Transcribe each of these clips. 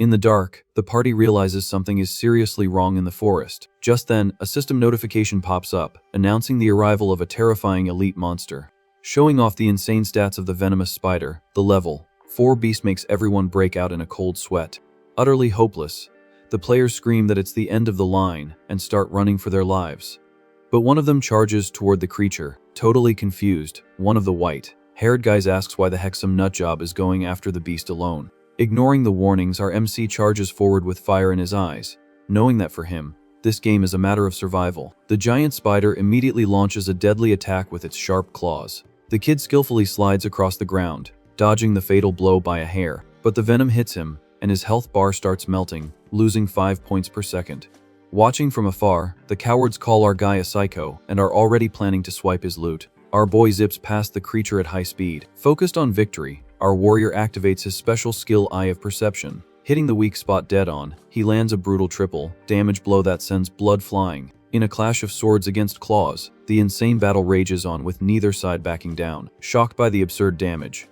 In the dark, the party realizes something is seriously wrong in the forest. Just then, a system notification pops up, announcing the arrival of a terrifying elite monster. Showing off the insane stats of the venomous spider, the level 4 beast makes everyone break out in a cold sweat. Utterly hopeless, the players scream that it's the end of the line and start running for their lives. But one of them charges toward the creature, totally confused. One of the white-haired guys asks why the heck some nutjob is going after the beast alone. Ignoring the warnings, our MC charges forward with fire in his eyes, knowing that for him, this game is a matter of survival. The giant spider immediately launches a deadly attack with its sharp claws. The kid skillfully slides across the ground, dodging the fatal blow by a hair, but the venom hits him, and his health bar starts melting, losing 5 points per second. Watching from afar, the cowards call our guy a psycho and are already planning to swipe his loot. Our boy zips past the creature at high speed. Focused on victory, our warrior activates his special skill Eye of Perception. Hitting the weak spot dead on, he lands a brutal triple damage blow that sends blood flying. In a clash of swords against claws, the insane battle rages on with neither side backing down. Shocked by the absurd damage,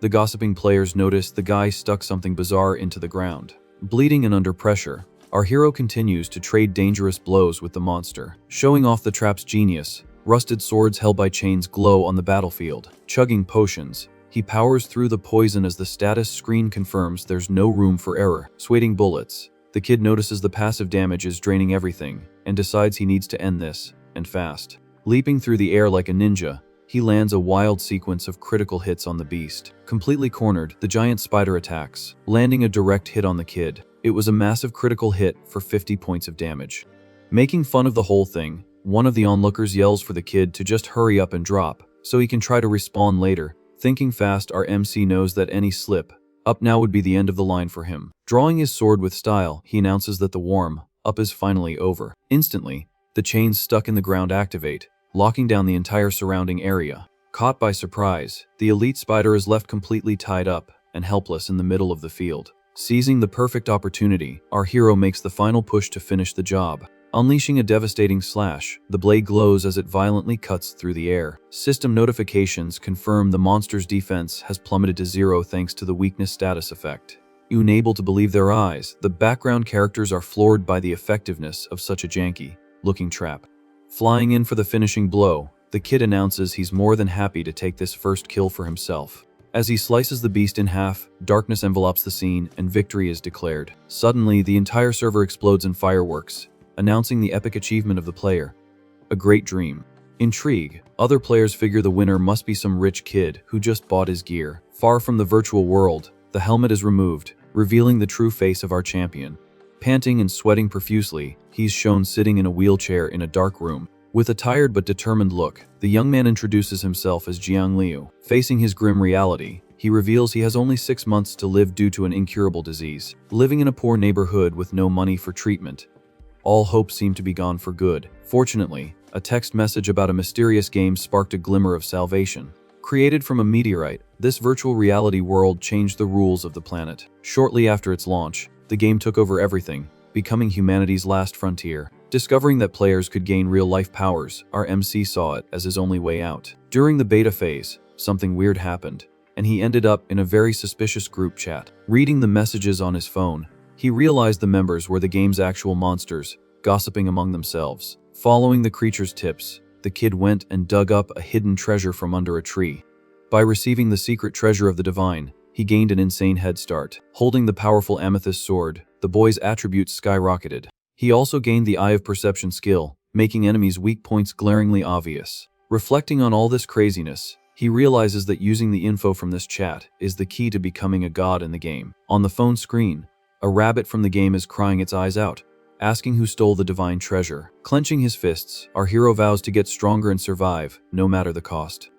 the gossiping players notice the guy stuck something bizarre into the ground. Bleeding and under pressure, our hero continues to trade dangerous blows with the monster, showing off the trap's genius. Rusted swords held by chains glow on the battlefield. Chugging potions, he powers through the poison as the status screen confirms there's no room for error. Sweating bullets, the kid notices the passive damage is draining everything and decides he needs to end this, and fast. Leaping through the air like a ninja, he lands a wild sequence of critical hits on the beast. Completely cornered, the giant spider attacks, landing a direct hit on the kid. It was a massive critical hit for 50 points of damage. Making fun of the whole thing, one of the onlookers yells for the kid to just hurry up and drop, so he can try to respawn later. Thinking fast, our MC knows that any slip up now would be the end of the line for him. Drawing his sword with style, he announces that the warm up is finally over. Instantly, the chains stuck in the ground activate, locking down the entire surrounding area. Caught by surprise, the elite spider is left completely tied up and helpless in the middle of the field. Seizing the perfect opportunity, our hero makes the final push to finish the job. Unleashing a devastating slash, the blade glows as it violently cuts through the air. System notifications confirm the monster's defense has plummeted to 0 thanks to the weakness status effect. Unable to believe their eyes, the background characters are floored by the effectiveness of such a janky-looking trap. Flying in for the finishing blow, the kid announces he's more than happy to take this first kill for himself. As he slices the beast in half, darkness envelops the scene and victory is declared. Suddenly, the entire server explodes in fireworks, announcing the epic achievement of the player. A great dream. Intrigue, other players figure the winner must be some rich kid who just bought his gear. Far from the virtual world, the helmet is removed, revealing the true face of our champion. Panting and sweating profusely, he's shown sitting in a wheelchair in a dark room. With a tired but determined look, the young man introduces himself as Jang Leu. Facing his grim reality, he reveals he has only 6 months to live due to an incurable disease. Living in a poor neighborhood with no money for treatment, all hope seemed to be gone for good. Fortunately, a text message about a mysterious game sparked a glimmer of salvation. Created from a meteorite, this virtual reality world changed the rules of the planet. Shortly after its launch, the game took over everything, becoming humanity's last frontier. Discovering that players could gain real-life powers, our MC saw it as his only way out. During the beta phase, something weird happened, and he ended up in a very suspicious group chat. Reading the messages on his phone, he realized the members were the game's actual monsters, gossiping among themselves. Following the creature's tips, the kid went and dug up a hidden treasure from under a tree. By receiving the secret treasure of the divine, he gained an insane head start. Holding the powerful amethyst sword, the boy's attributes skyrocketed. He also gained the Eye of Perception skill, making enemies' weak points glaringly obvious. Reflecting on all this craziness, he realizes that using the info from this chat is the key to becoming a god in the game. On the phone screen, a rabbit from the game is crying its eyes out, asking who stole the divine treasure. Clenching his fists, our hero vows to get stronger and survive, no matter the cost.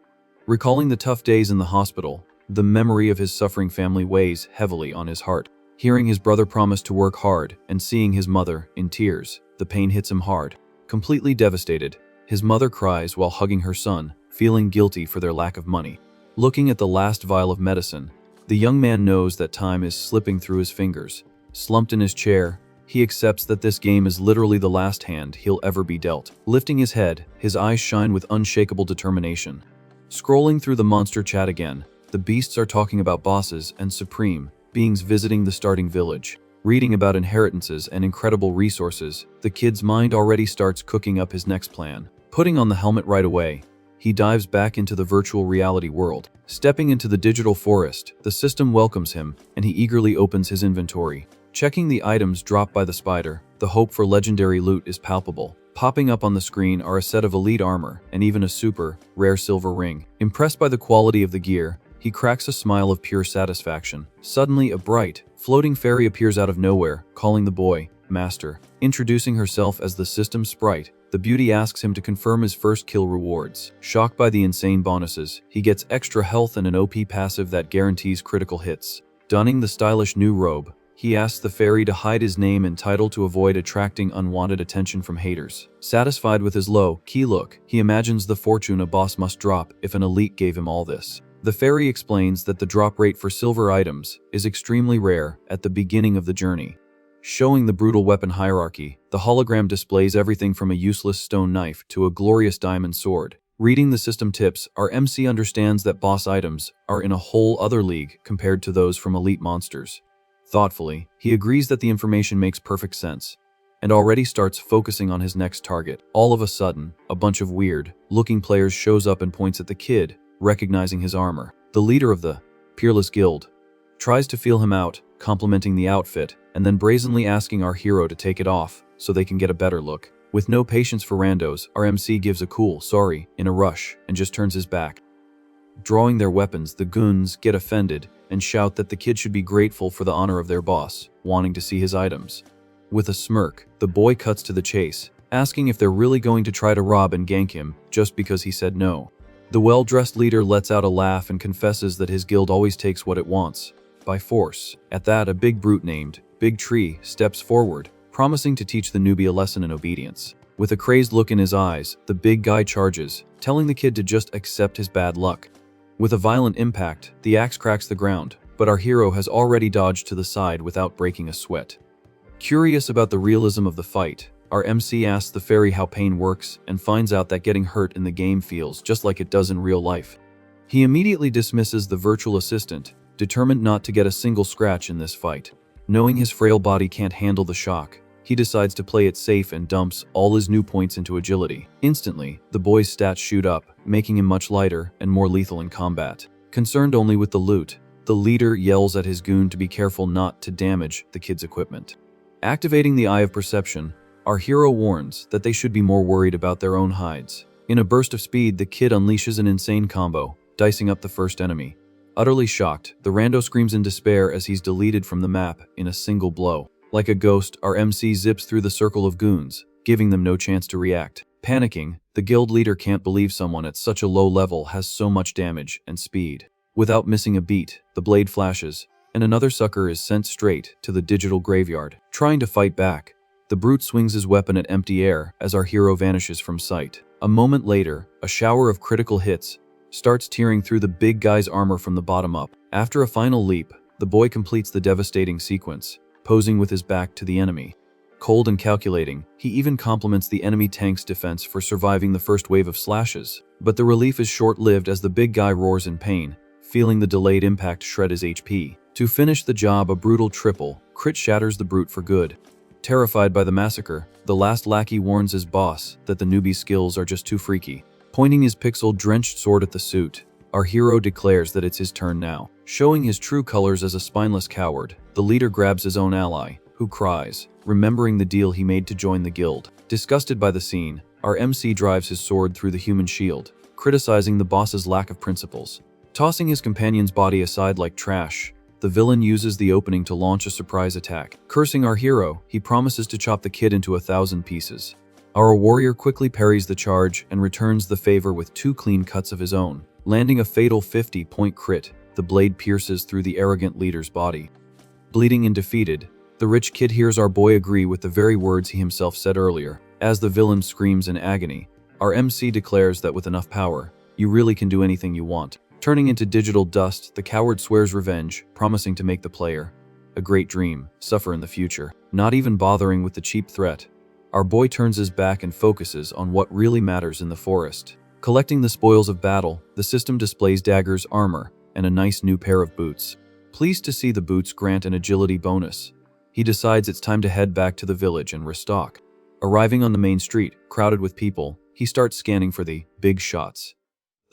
Recalling the tough days in the hospital, the memory of his suffering family weighs heavily on his heart. Hearing his brother promise to work hard and seeing his mother in tears, the pain hits him hard. Completely devastated, his mother cries while hugging her son, feeling guilty for their lack of money. Looking at the last vial of medicine, the young man knows that time is slipping through his fingers. Slumped in his chair, he accepts that this game is literally the last hand he'll ever be dealt. Lifting his head, his eyes shine with unshakable determination. Scrolling through the monster chat again, the beasts are talking about bosses and supreme beings visiting the starting village. Reading about inheritances and incredible resources, the kid's mind already starts cooking up his next plan. Putting on the helmet right away, he dives back into the virtual reality world. Stepping into the digital forest, the system welcomes him, and he eagerly opens his inventory. Checking the items dropped by the spider, the hope for legendary loot is palpable. Popping up on the screen are a set of elite armor and even a super rare silver ring. Impressed by the quality of the gear, he cracks a smile of pure satisfaction. Suddenly, a bright, floating fairy appears out of nowhere, calling the boy Master. Introducing herself as the system sprite, the beauty asks him to confirm his first kill rewards. Shocked by the insane bonuses, he gets extra health and an OP passive that guarantees critical hits. Donning the stylish new robe, he asks the fairy to hide his name and title to avoid attracting unwanted attention from haters. Satisfied with his low-key look, he imagines the fortune a boss must drop if an elite gave him all this. The fairy explains that the drop rate for silver items is extremely rare at the beginning of the journey. Showing the brutal weapon hierarchy, the hologram displays everything from a useless stone knife to a glorious diamond sword. Reading the system tips, our MC understands that boss items are in a whole other league compared to those from elite monsters. Thoughtfully, he agrees that the information makes perfect sense, and already starts focusing on his next target. All of a sudden, a bunch of weird-looking players shows up and points at the kid, recognizing his armor. The leader of the Peerless Guild tries to feel him out, complimenting the outfit, and then brazenly asking our hero to take it off so they can get a better look. With no patience for randos, our MC gives a cool sorry in a rush and just turns his back. Drawing their weapons, the goons get offended and shout that the kid should be grateful for the honor of their boss, wanting to see his items. With a smirk, the boy cuts to the chase, asking if they're really going to try to rob and gank him just because he said no. The well-dressed leader lets out a laugh and confesses that his guild always takes what it wants, by force. At that, a big brute named Big Tree steps forward, promising to teach the newbie a lesson in obedience. With a crazed look in his eyes, the big guy charges, telling the kid to just accept his bad luck. With a violent impact, the axe cracks the ground, but our hero has already dodged to the side without breaking a sweat. Curious about the realism of the fight, our MC asks the fairy how pain works and finds out that getting hurt in the game feels just like it does in real life. He immediately dismisses the virtual assistant, determined not to get a single scratch in this fight. Knowing his frail body can't handle the shock, he decides to play it safe and dumps all his new points into agility. Instantly, the boy's stats shoot up, making him much lighter and more lethal in combat. Concerned only with the loot, the leader yells at his goon to be careful not to damage the kid's equipment. Activating the Eye of Perception, our hero warns that they should be more worried about their own hides. In a burst of speed, the kid unleashes an insane combo, dicing up the first enemy. Utterly shocked, the rando screams in despair as he's deleted from the map in a single blow. Like a ghost, our MC zips through the circle of goons, giving them no chance to react. Panicking, the guild leader can't believe someone at such a low level has so much damage and speed. Without missing a beat, the blade flashes, and another sucker is sent straight to the digital graveyard. Trying to fight back, the brute swings his weapon at empty air as our hero vanishes from sight. A moment later, a shower of critical hits starts tearing through the big guy's armor from the bottom up. After a final leap, the boy completes the devastating sequence, posing with his back to the enemy. Cold and calculating, he even compliments the enemy tank's defense for surviving the first wave of slashes. But the relief is short-lived as the big guy roars in pain, feeling the delayed impact shred his HP. To finish the job, a brutal triple crit shatters the brute for good. Terrified by the massacre, the last lackey warns his boss that the newbie's skills are just too freaky. Pointing his pixel-drenched sword at the suit, our hero declares that it's his turn now. Showing his true colors as a spineless coward, the leader grabs his own ally, who cries, remembering the deal he made to join the guild. Disgusted by the scene, our MC drives his sword through the human shield, criticizing the boss's lack of principles. Tossing his companion's body aside like trash, the villain uses the opening to launch a surprise attack. Cursing our hero, he promises to chop the kid into 1,000 pieces. Our warrior quickly parries the charge and returns the favor with 2 clean cuts of his own. Landing a fatal 50-point crit, the blade pierces through the arrogant leader's body. Bleeding and defeated, the rich kid hears our boy agree with the very words he himself said earlier. As the villain screams in agony, our MC declares that with enough power, you really can do anything you want. Turning into digital dust, the coward swears revenge, promising to make the player, a great dream, suffer in the future. Not even bothering with the cheap threat, our boy turns his back and focuses on what really matters in the forest. Collecting the spoils of battle, the system displays daggers, armor, and a nice new pair of boots. Pleased to see the boots grant an agility bonus, he decides it's time to head back to the village and restock. Arriving on the main street, crowded with people, he starts scanning for the big shots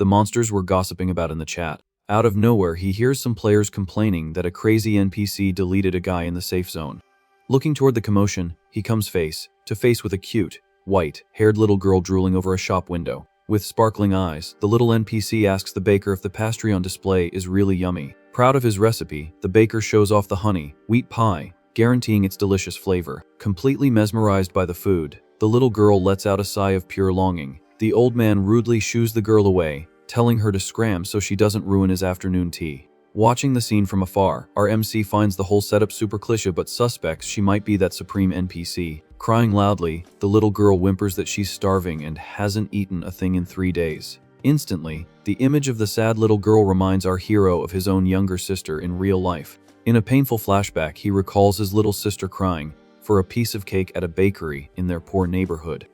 the monsters were gossiping about in the chat. Out of nowhere, he hears some players complaining that a crazy NPC deleted a guy in the safe zone. Looking toward the commotion, he comes face to face with a cute, white-haired little girl drooling over a shop window. With sparkling eyes, the little NPC asks the baker if the pastry on display is really yummy. Proud of his recipe, the baker shows off the honey wheat pie, guaranteeing its delicious flavor. Completely mesmerized by the food, the little girl lets out a sigh of pure longing. The old man rudely shoos the girl away, telling her to scram so she doesn't ruin his afternoon tea. Watching the scene from afar, our MC finds the whole setup super cliché but suspects she might be that supreme NPC. Crying loudly, the little girl whimpers that she's starving and hasn't eaten a thing in 3 days. Instantly, the image of the sad little girl reminds our hero of his own younger sister in real life. In a painful flashback, he recalls his little sister crying for a piece of cake at a bakery in their poor neighborhood.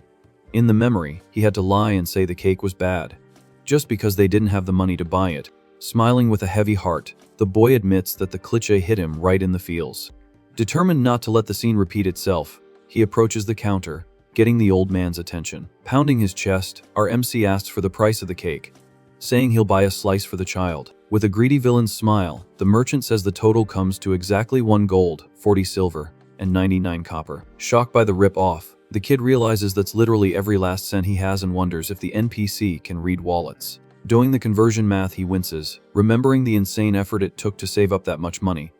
In the memory, he had to lie and say the cake was bad, just because they didn't have the money to buy it. Smiling with a heavy heart, the boy admits that the cliché hit him right in the feels. Determined not to let the scene repeat itself, he approaches the counter, getting the old man's attention. Pounding his chest, our MC asks for the price of the cake, saying he'll buy a slice for the child. With a greedy villain's smile, the merchant says the total comes to exactly 1 gold, 40 silver, and 99 copper. Shocked by the rip-off, the kid realizes that's literally every last cent he has and wonders if the NPC can read wallets. Doing the conversion math, he winces, remembering the insane effort it took to save up that much money.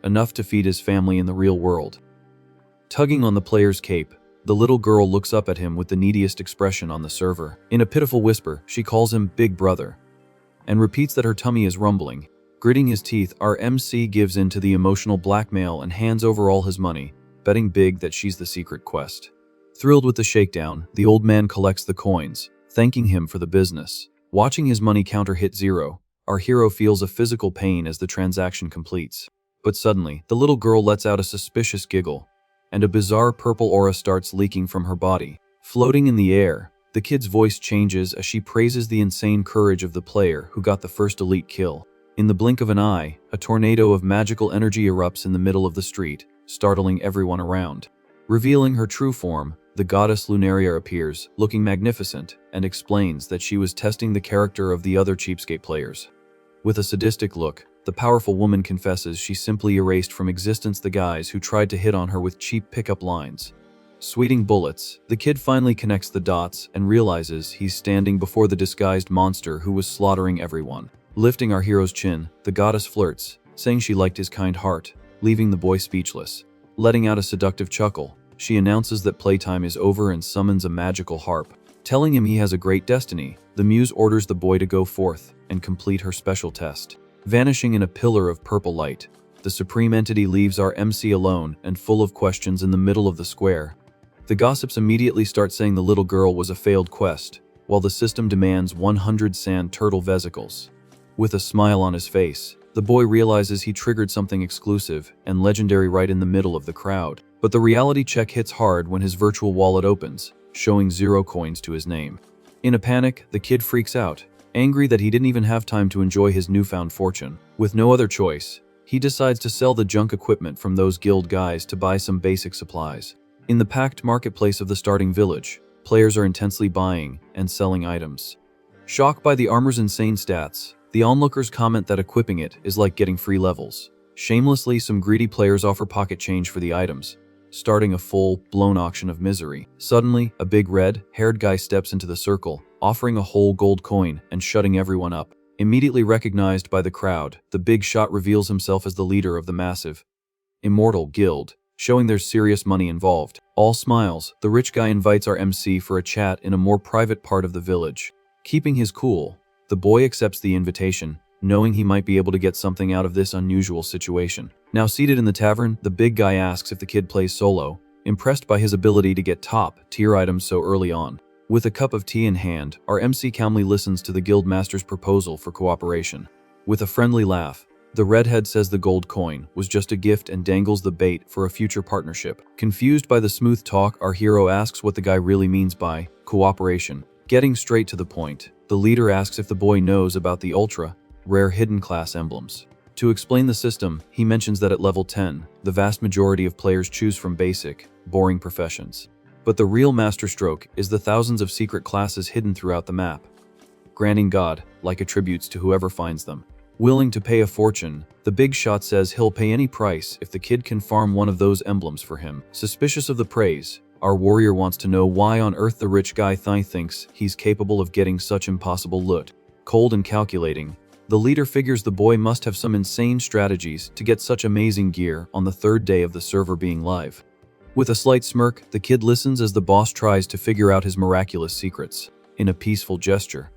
Enough to feed his family in the real world. Tugging on the player's cape, the little girl looks up at him with the neediest expression on the server. In a pitiful whisper, she calls him Big Brother, and repeats that her tummy is rumbling. Gritting his teeth, our MC gives in to the emotional blackmail and hands over all his money, betting big that she's the secret quest. Thrilled with the shakedown, the old man collects the coins, thanking him for the business. Watching his money counter hit 0, our hero feels a physical pain as the transaction completes. But suddenly, the little girl lets out a suspicious giggle, and a bizarre purple aura starts leaking from her body. Floating in the air, the kid's voice changes as she praises the insane courage of the player who got the first elite kill. In the blink of an eye, a tornado of magical energy erupts in the middle of the street, startling everyone around. Revealing her true form, the goddess Lunaria appears, looking magnificent, and explains that she was testing the character of the other cheapskate players. With a sadistic look, the powerful woman confesses she simply erased from existence the guys who tried to hit on her with cheap pickup lines. Sweating bullets, the kid finally connects the dots and realizes he's standing before the disguised monster who was slaughtering everyone. Lifting our hero's chin, the goddess flirts, saying she liked his kind heart, leaving the boy speechless. Letting out a seductive chuckle, she announces that playtime is over and summons a magical harp. Telling him he has a great destiny, the muse orders the boy to go forth and complete her special test. Vanishing in a pillar of purple light, the supreme entity leaves our MC alone and full of questions in the middle of the square. The gossips immediately start saying the little girl was a failed quest, while the system demands 100 sand turtle vesicles. With a smile on his face, the boy realizes he triggered something exclusive and legendary right in the middle of the crowd. But the reality check hits hard when his virtual wallet opens, showing 0 coins to his name. In a panic, the kid freaks out, angry that he didn't even have time to enjoy his newfound fortune. With no other choice, he decides to sell the junk equipment from those guild guys to buy some basic supplies. In the packed marketplace of the starting village, players are intensely buying and selling items. Shocked by the armor's insane stats, the onlookers comment that equipping it is like getting free levels. Shamelessly, some greedy players offer pocket change for the items, starting a full-blown auction of misery. Suddenly, a big red-haired guy steps into the circle, offering a whole gold coin and shutting everyone up. Immediately recognized by the crowd, the big shot reveals himself as the leader of the massive Immortal Guild, showing there's serious money involved. All smiles, the rich guy invites our MC for a chat in a more private part of the village. Keeping his cool, the boy accepts the invitation, knowing he might be able to get something out of this unusual situation. Now seated in the tavern, the big guy asks if the kid plays solo, impressed by his ability to get top-tier items so early on. With a cup of tea in hand, our MC calmly listens to the guild master's proposal for cooperation. With a friendly laugh, the redhead says the gold coin was just a gift and dangles the bait for a future partnership. Confused by the smooth talk, our hero asks what the guy really means by cooperation. Getting straight to the point, the leader asks if the boy knows about the ultra-rare hidden class emblems. To explain the system, he mentions that at level 10, the vast majority of players choose from basic, boring professions. But the real masterstroke is the thousands of secret classes hidden throughout the map, granting God-like attributes to whoever finds them. Willing to pay a fortune, the big shot says he'll pay any price if the kid can farm one of those emblems for him. Suspicious of the praise, our warrior wants to know why on earth the rich guy thinks he's capable of getting such impossible loot. Cold and calculating, the leader figures the boy must have some insane strategies to get such amazing gear on the third day of the server being live. With a slight smirk, the kid listens as the boss tries to figure out his miraculous secrets. In a peaceful gesture,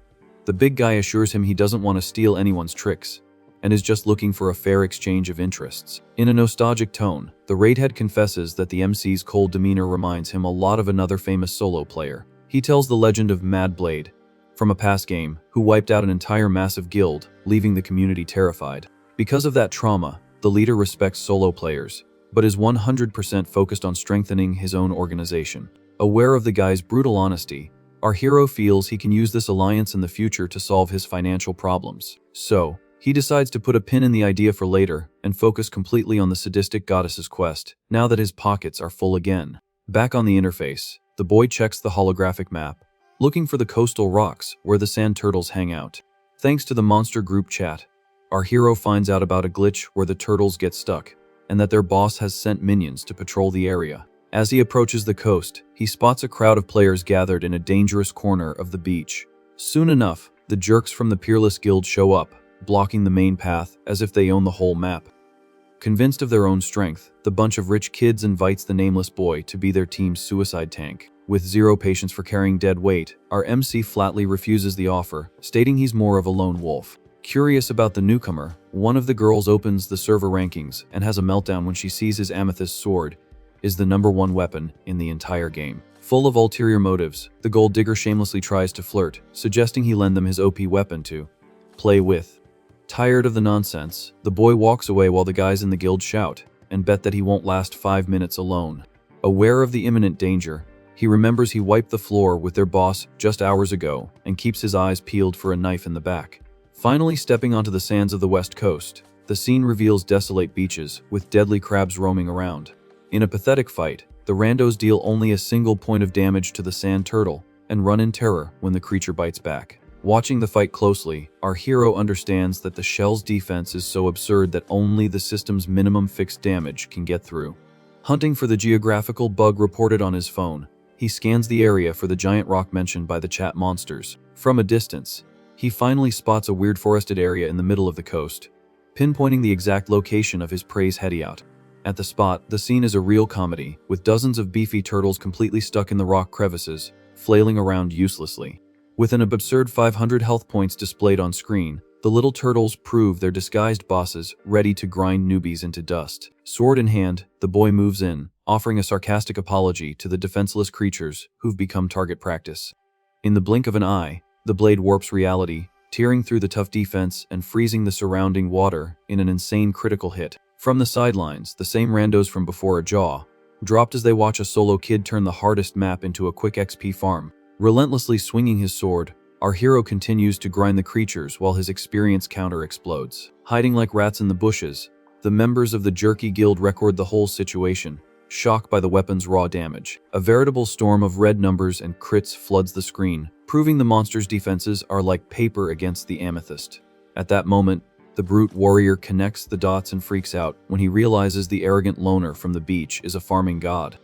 the big guy assures him he doesn't want to steal anyone's tricks, and is just looking for a fair exchange of interests. In a nostalgic tone, the raidhead confesses that the MC's cold demeanor reminds him a lot of another famous solo player. He tells the legend of Mad Blade, from a past game, who wiped out an entire massive guild, leaving the community terrified. Because of that trauma, the leader respects solo players, but is 100% focused on strengthening his own organization. Aware of the guy's brutal honesty, our hero feels he can use this alliance in the future to solve his financial problems. So, he decides to put a pin in the idea for later and focus completely on the sadistic goddess's quest, now that his pockets are full again. Back on the interface, the boy checks the holographic map, looking for the coastal rocks where the sand turtles hang out. Thanks to the monster group chat, our hero finds out about a glitch where the turtles get stuck, and that their boss has sent minions to patrol the area. As he approaches the coast, he spots a crowd of players gathered in a dangerous corner of the beach. Soon enough, the jerks from the Peerless Guild show up, blocking the main path as if they own the whole map. Convinced of their own strength, the bunch of rich kids invites the nameless boy to be their team's suicide tank. With zero patience for carrying dead weight, our MC flatly refuses the offer, stating he's more of a lone wolf. Curious about the newcomer, one of the girls opens the server rankings and has a meltdown when she sees his amethyst sword is the #1 weapon in the entire game. Full of ulterior motives, the gold digger shamelessly tries to flirt, suggesting he lend them his OP weapon to play with. Tired of the nonsense, the boy walks away while the guys in the guild shout and bet that he won't last 5 minutes alone. Aware of the imminent danger, he remembers he wiped the floor with their boss just hours ago and keeps his eyes peeled for a knife in the back. Finally stepping onto the sands of the west coast, the scene reveals desolate beaches with deadly crabs roaming around. In a pathetic fight, the randos deal only a single point of damage to the sand turtle and run in terror when the creature bites back. Watching the fight closely, our hero understands that the shell's defense is so absurd that only the system's minimum fixed damage can get through. Hunting for the geographical bug reported on his phone, he scans the area for the giant rock mentioned by the chat monsters. From a distance, he finally spots a weird forested area in the middle of the coast, pinpointing the exact location of his prey's hideout. At the spot, the scene is a real comedy, with dozens of beefy turtles completely stuck in the rock crevices, flailing around uselessly. With an absurd 500 health points displayed on screen, the little turtles prove their disguised bosses ready to grind newbies into dust. Sword in hand, the boy moves in, offering a sarcastic apology to the defenseless creatures who've become target practice. In the blink of an eye, the blade warps reality, tearing through the tough defense and freezing the surrounding water in an insane critical hit. From the sidelines, the same randos from before are jaw dropped as they watch a solo kid turn the hardest map into a quick XP farm. Relentlessly swinging his sword, our hero continues to grind the creatures while his experience counter explodes. Hiding like rats in the bushes, the members of the Jerky Guild record the whole situation, shocked by the weapon's raw damage. A veritable storm of red numbers and crits floods the screen, proving the monster's defenses are like paper against the amethyst. At that moment, the brute warrior connects the dots and freaks out when he realizes the arrogant loner from the beach is a farming god.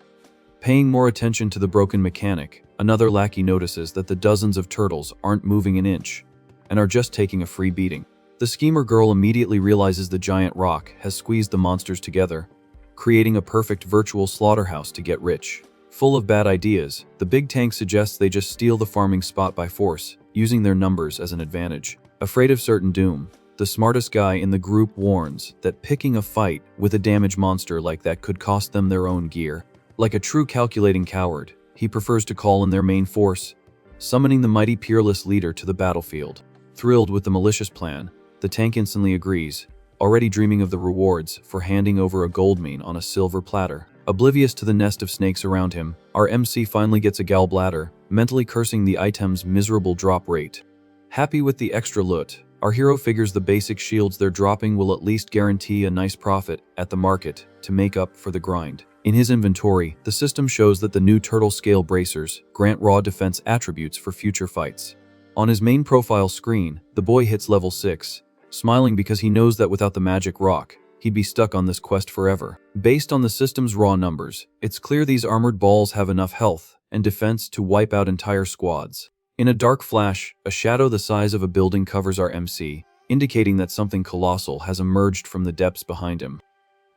Paying more attention to the broken mechanic, another lackey notices that the dozens of turtles aren't moving an inch and are just taking a free beating. The schemer girl immediately realizes the giant rock has squeezed the monsters together, creating a perfect virtual slaughterhouse to get rich. Full of bad ideas, the big tank suggests they just steal the farming spot by force, using their numbers as an advantage. Afraid of certain doom, the smartest guy in the group warns that picking a fight with a damaged monster like that could cost them their own gear. Like a true calculating coward, he prefers to call in their main force, summoning the mighty Peerless leader to the battlefield. Thrilled with the malicious plan, the tank instantly agrees, already dreaming of the rewards for handing over a gold mine on a silver platter. Oblivious to the nest of snakes around him, our MC finally gets a gallbladder, mentally cursing the item's miserable drop rate. Happy with the extra loot, Our hero figures the basic shields they're dropping will at least guarantee a nice profit at the market to make up for the grind. In his inventory, the system shows that the new turtle scale bracers grant raw defense attributes for future fights. On his main profile screen, the boy hits level 6, smiling because he knows that without the magic rock, he'd be stuck on this quest forever. Based on the system's raw numbers, it's clear these armored balls have enough health and defense to wipe out entire squads. In a dark flash, a shadow the size of a building covers our MC, indicating that something colossal has emerged from the depths behind him.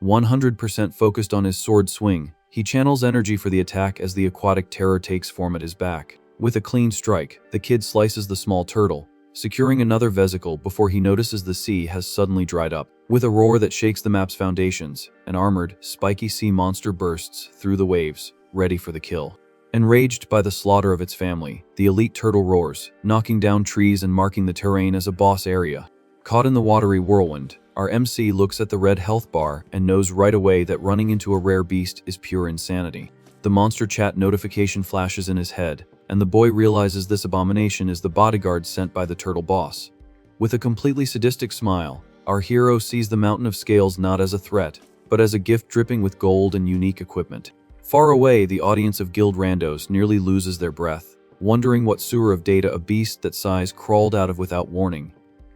100% focused on his sword swing, he channels energy for the attack as the aquatic terror takes form at his back. With a clean strike, the kid slices the small turtle, securing another vesicle before he notices the sea has suddenly dried up. With a roar that shakes the map's foundations, an armored, spiky sea monster bursts through the waves, ready for the kill. Enraged by the slaughter of its family, the elite turtle roars, knocking down trees and marking the terrain as a boss area. Caught in the watery whirlwind, our MC looks at the red health bar and knows right away that running into a rare beast is pure insanity. The monster chat notification flashes in his head, and the boy realizes this abomination is the bodyguard sent by the turtle boss. With a completely sadistic smile, our hero sees the mountain of scales not as a threat, but as a gift dripping with gold and unique equipment. Far away, the audience of guild randos nearly loses their breath, wondering what sewer of data a beast that size crawled out of without warning.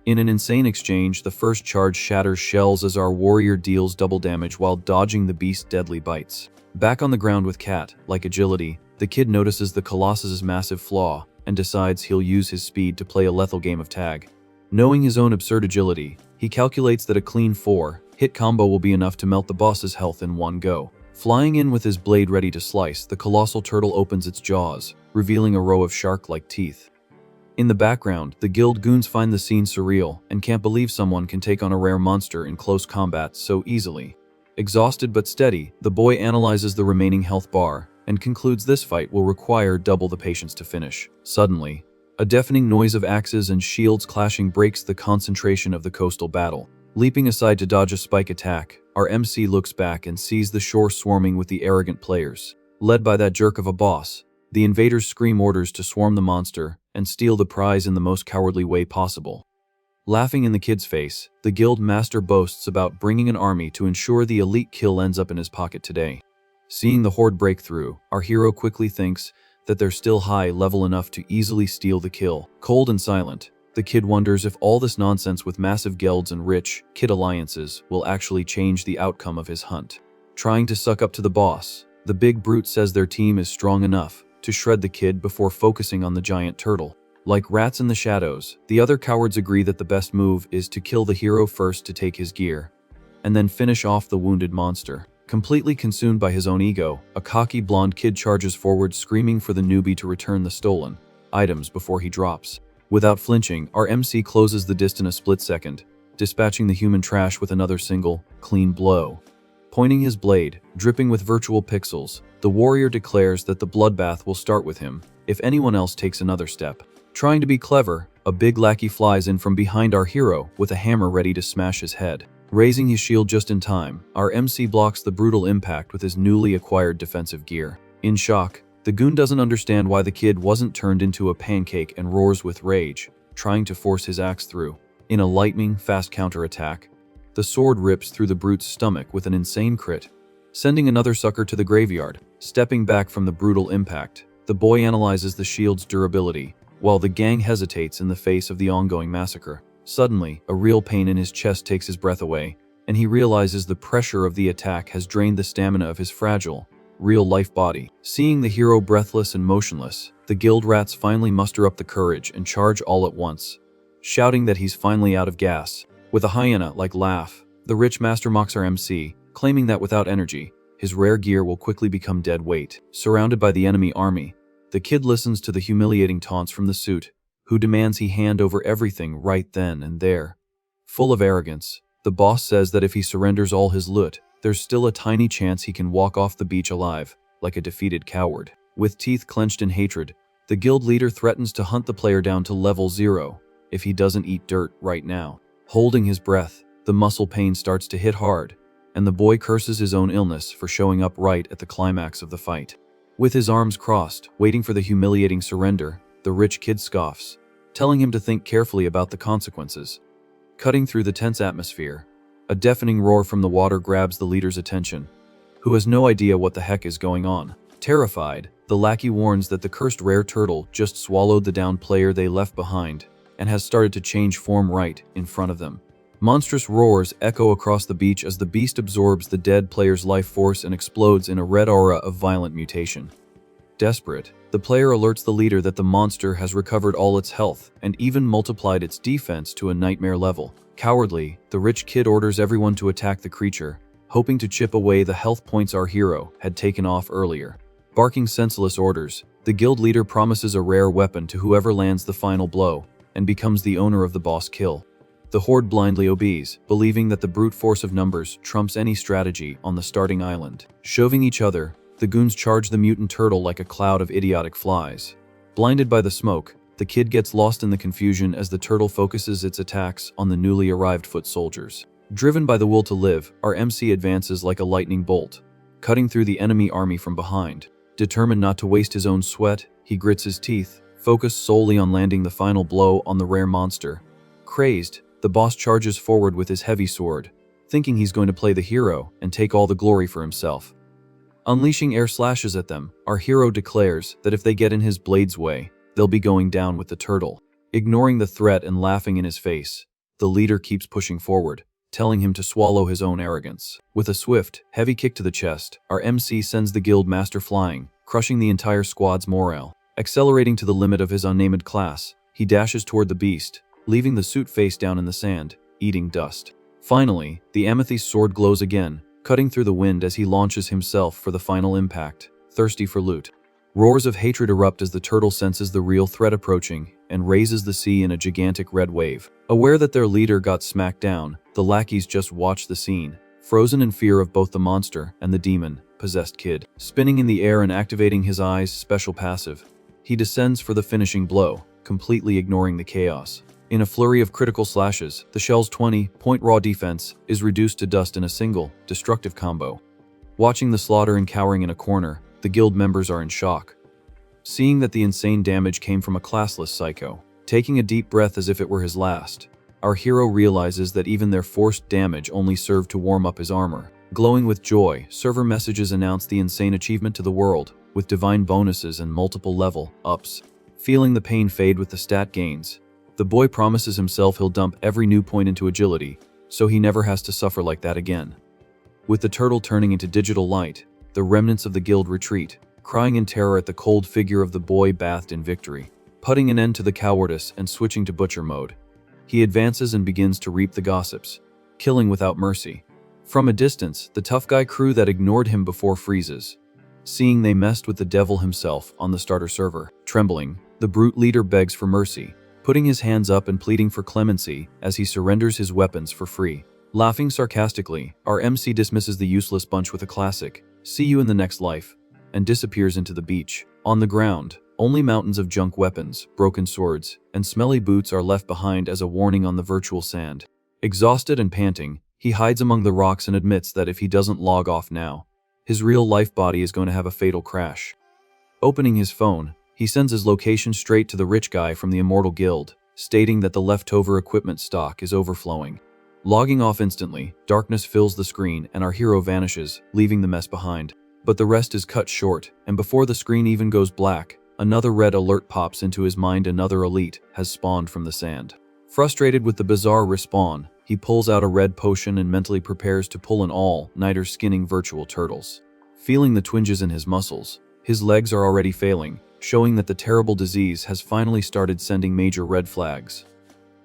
In an insane exchange, the first charge shatters shells as our warrior deals double damage while dodging the beast's deadly bites. Back on the ground with cat-like agility, the kid notices the Colossus's massive flaw and decides he'll use his speed to play a lethal game of tag. Knowing his own absurd agility, he calculates that a clean 4-hit combo will be enough to melt the boss's health in one go. Flying in with his blade ready to slice, the colossal turtle opens its jaws, revealing a row of shark-like teeth. In the background, the guild goons find the scene surreal and can't believe someone can take on a rare monster in close combat so easily. Exhausted but steady, the boy analyzes the remaining health bar and concludes this fight will require double the patience to finish. Suddenly, a deafening noise of axes and shields clashing breaks the concentration of the coastal battle. Leaping aside to dodge a spike attack, our MC looks back and sees the shore swarming with the arrogant players. Led by that jerk of a boss, the invaders scream orders to swarm the monster and steal the prize in the most cowardly way possible. Laughing in the kid's face, the guild master boasts about bringing an army to ensure the elite kill ends up in his pocket today. Seeing the horde break through, our hero quickly thinks that they're still high level enough to easily steal the kill. Cold and silent, the kid wonders if all this nonsense with massive guilds and rich kid alliances will actually change the outcome of his hunt. Trying to suck up to the boss, the big brute says their team is strong enough to shred the kid before focusing on the giant turtle. Like rats in the shadows, the other cowards agree that the best move is to kill the hero first to take his gear, and then finish off the wounded monster. Completely consumed by his own ego, a cocky blonde kid charges forward screaming for the newbie to return the stolen items before he drops. Without flinching, our MC closes the disc in a split second, dispatching the human trash with another single, clean blow. Pointing his blade, dripping with virtual pixels, the warrior declares that the bloodbath will start with him if anyone else takes another step. Trying to be clever, a big lackey flies in from behind our hero with a hammer ready to smash his head. Raising his shield just in time, our MC blocks the brutal impact with his newly acquired defensive gear. In shock, the goon doesn't understand why the kid wasn't turned into a pancake and roars with rage, trying to force his axe through. In a lightning fast counterattack, the sword rips through the brute's stomach with an insane crit, sending another sucker to the graveyard. Stepping back from the brutal impact, the boy analyzes the shield's durability, while the gang hesitates in the face of the ongoing massacre. Suddenly, a real pain in his chest takes his breath away, and he realizes the pressure of the attack has drained the stamina of his fragile, real-life body. Seeing the hero breathless and motionless, the guild rats finally muster up the courage and charge all at once, shouting that he's finally out of gas. With a hyena-like laugh, the rich master mocks our MC, claiming that without energy, his rare gear will quickly become dead weight. Surrounded by the enemy army, the kid listens to the humiliating taunts from the suit, who demands he hand over everything right then and there. Full of arrogance, the boss says that if he surrenders all his loot, there's still a tiny chance he can walk off the beach alive, like a defeated coward. With teeth clenched in hatred, the guild leader threatens to hunt the player down to level 0 if he doesn't eat dirt right now. Holding his breath, the muscle pain starts to hit hard, and the boy curses his own illness for showing up right at the climax of the fight. With his arms crossed, waiting for the humiliating surrender, the rich kid scoffs, telling him to think carefully about the consequences. Cutting through the tense atmosphere, a deafening roar from the water grabs the leader's attention, who has no idea what the heck is going on. Terrified, the lackey warns that the cursed rare turtle just swallowed the downed player they left behind and has started to change form right in front of them. Monstrous roars echo across the beach as the beast absorbs the dead player's life force and explodes in a red aura of violent mutation. Desperate, the player alerts the leader that the monster has recovered all its health and even multiplied its defense to a nightmare level. Cowardly, the rich kid orders everyone to attack the creature, hoping to chip away the health points our hero had taken off earlier. Barking senseless orders, the guild leader promises a rare weapon to whoever lands the final blow and becomes the owner of the boss kill. The horde blindly obeys, believing that the brute force of numbers trumps any strategy on the starting island. Shoving each other, the goons charge the mutant turtle like a cloud of idiotic flies. Blinded by the smoke, the kid gets lost in the confusion as the turtle focuses its attacks on the newly arrived foot soldiers. Driven by the will to live, our MC advances like a lightning bolt, cutting through the enemy army from behind. Determined not to waste his own sweat, he grits his teeth, focused solely on landing the final blow on the rare monster. Crazed, the boss charges forward with his heavy sword, thinking he's going to play the hero and take all the glory for himself. Unleashing air slashes at them, our hero declares that if they get in his blade's way, they'll be going down with the turtle. Ignoring the threat and laughing in his face, the leader keeps pushing forward, telling him to swallow his own arrogance. With a swift, heavy kick to the chest, our MC sends the guild master flying, crushing the entire squad's morale. Accelerating to the limit of his unnamed class, he dashes toward the beast, leaving the suit face down in the sand, eating dust. Finally, the amethyst sword glows again, cutting through the wind as he launches himself for the final impact, thirsty for loot. Roars of hatred erupt as the turtle senses the real threat approaching and raises the sea in a gigantic red wave. Aware that their leader got smacked down, the lackeys just watch the scene, frozen in fear of both the monster and the demon-possessed kid. Spinning in the air and activating his eyes' special passive, he descends for the finishing blow, completely ignoring the chaos. In a flurry of critical slashes, the shell's 20-point raw defense is reduced to dust in a single, destructive combo. Watching the slaughter and cowering in a corner, the guild members are in shock, seeing that the insane damage came from a classless psycho. Taking a deep breath as if it were his last, our hero realizes that even their forced damage only served to warm up his armor. Glowing with joy, server messages announce the insane achievement to the world, with divine bonuses and multiple level ups. Feeling the pain fade with the stat gains, the boy promises himself he'll dump every new point into agility, so he never has to suffer like that again. With the turtle turning into digital light, the remnants of the guild retreat, crying in terror at the cold figure of the boy bathed in victory. Putting an end to the cowardice and switching to butcher mode, he advances and begins to reap the gossips, killing without mercy. From a distance, the tough guy crew that ignored him before freezes, seeing they messed with the devil himself on the starter server. Trembling, the brute leader begs for mercy, putting his hands up and pleading for clemency as he surrenders his weapons for free. Laughing sarcastically, our MC dismisses the useless bunch with a classic, "See you in the next life," and disappears into the beach. On the ground, only mountains of junk weapons, broken swords, and smelly boots are left behind as a warning on the virtual sand. Exhausted and panting, he hides among the rocks and admits that if he doesn't log off now, his real-life body is going to have a fatal crash. Opening his phone, he sends his location straight to the rich guy from the Immortal Guild, stating that the leftover equipment stock is overflowing. Logging off instantly, darkness fills the screen and our hero vanishes, leaving the mess behind. But the rest is cut short, and before the screen even goes black, another red alert pops into his mind. Another elite has spawned from the sand. Frustrated with the bizarre respawn, he pulls out a red potion and mentally prepares to pull an all-nighter skinning virtual turtles. Feeling the twinges in his muscles, his legs are already failing, showing that the terrible disease has finally started sending major red flags.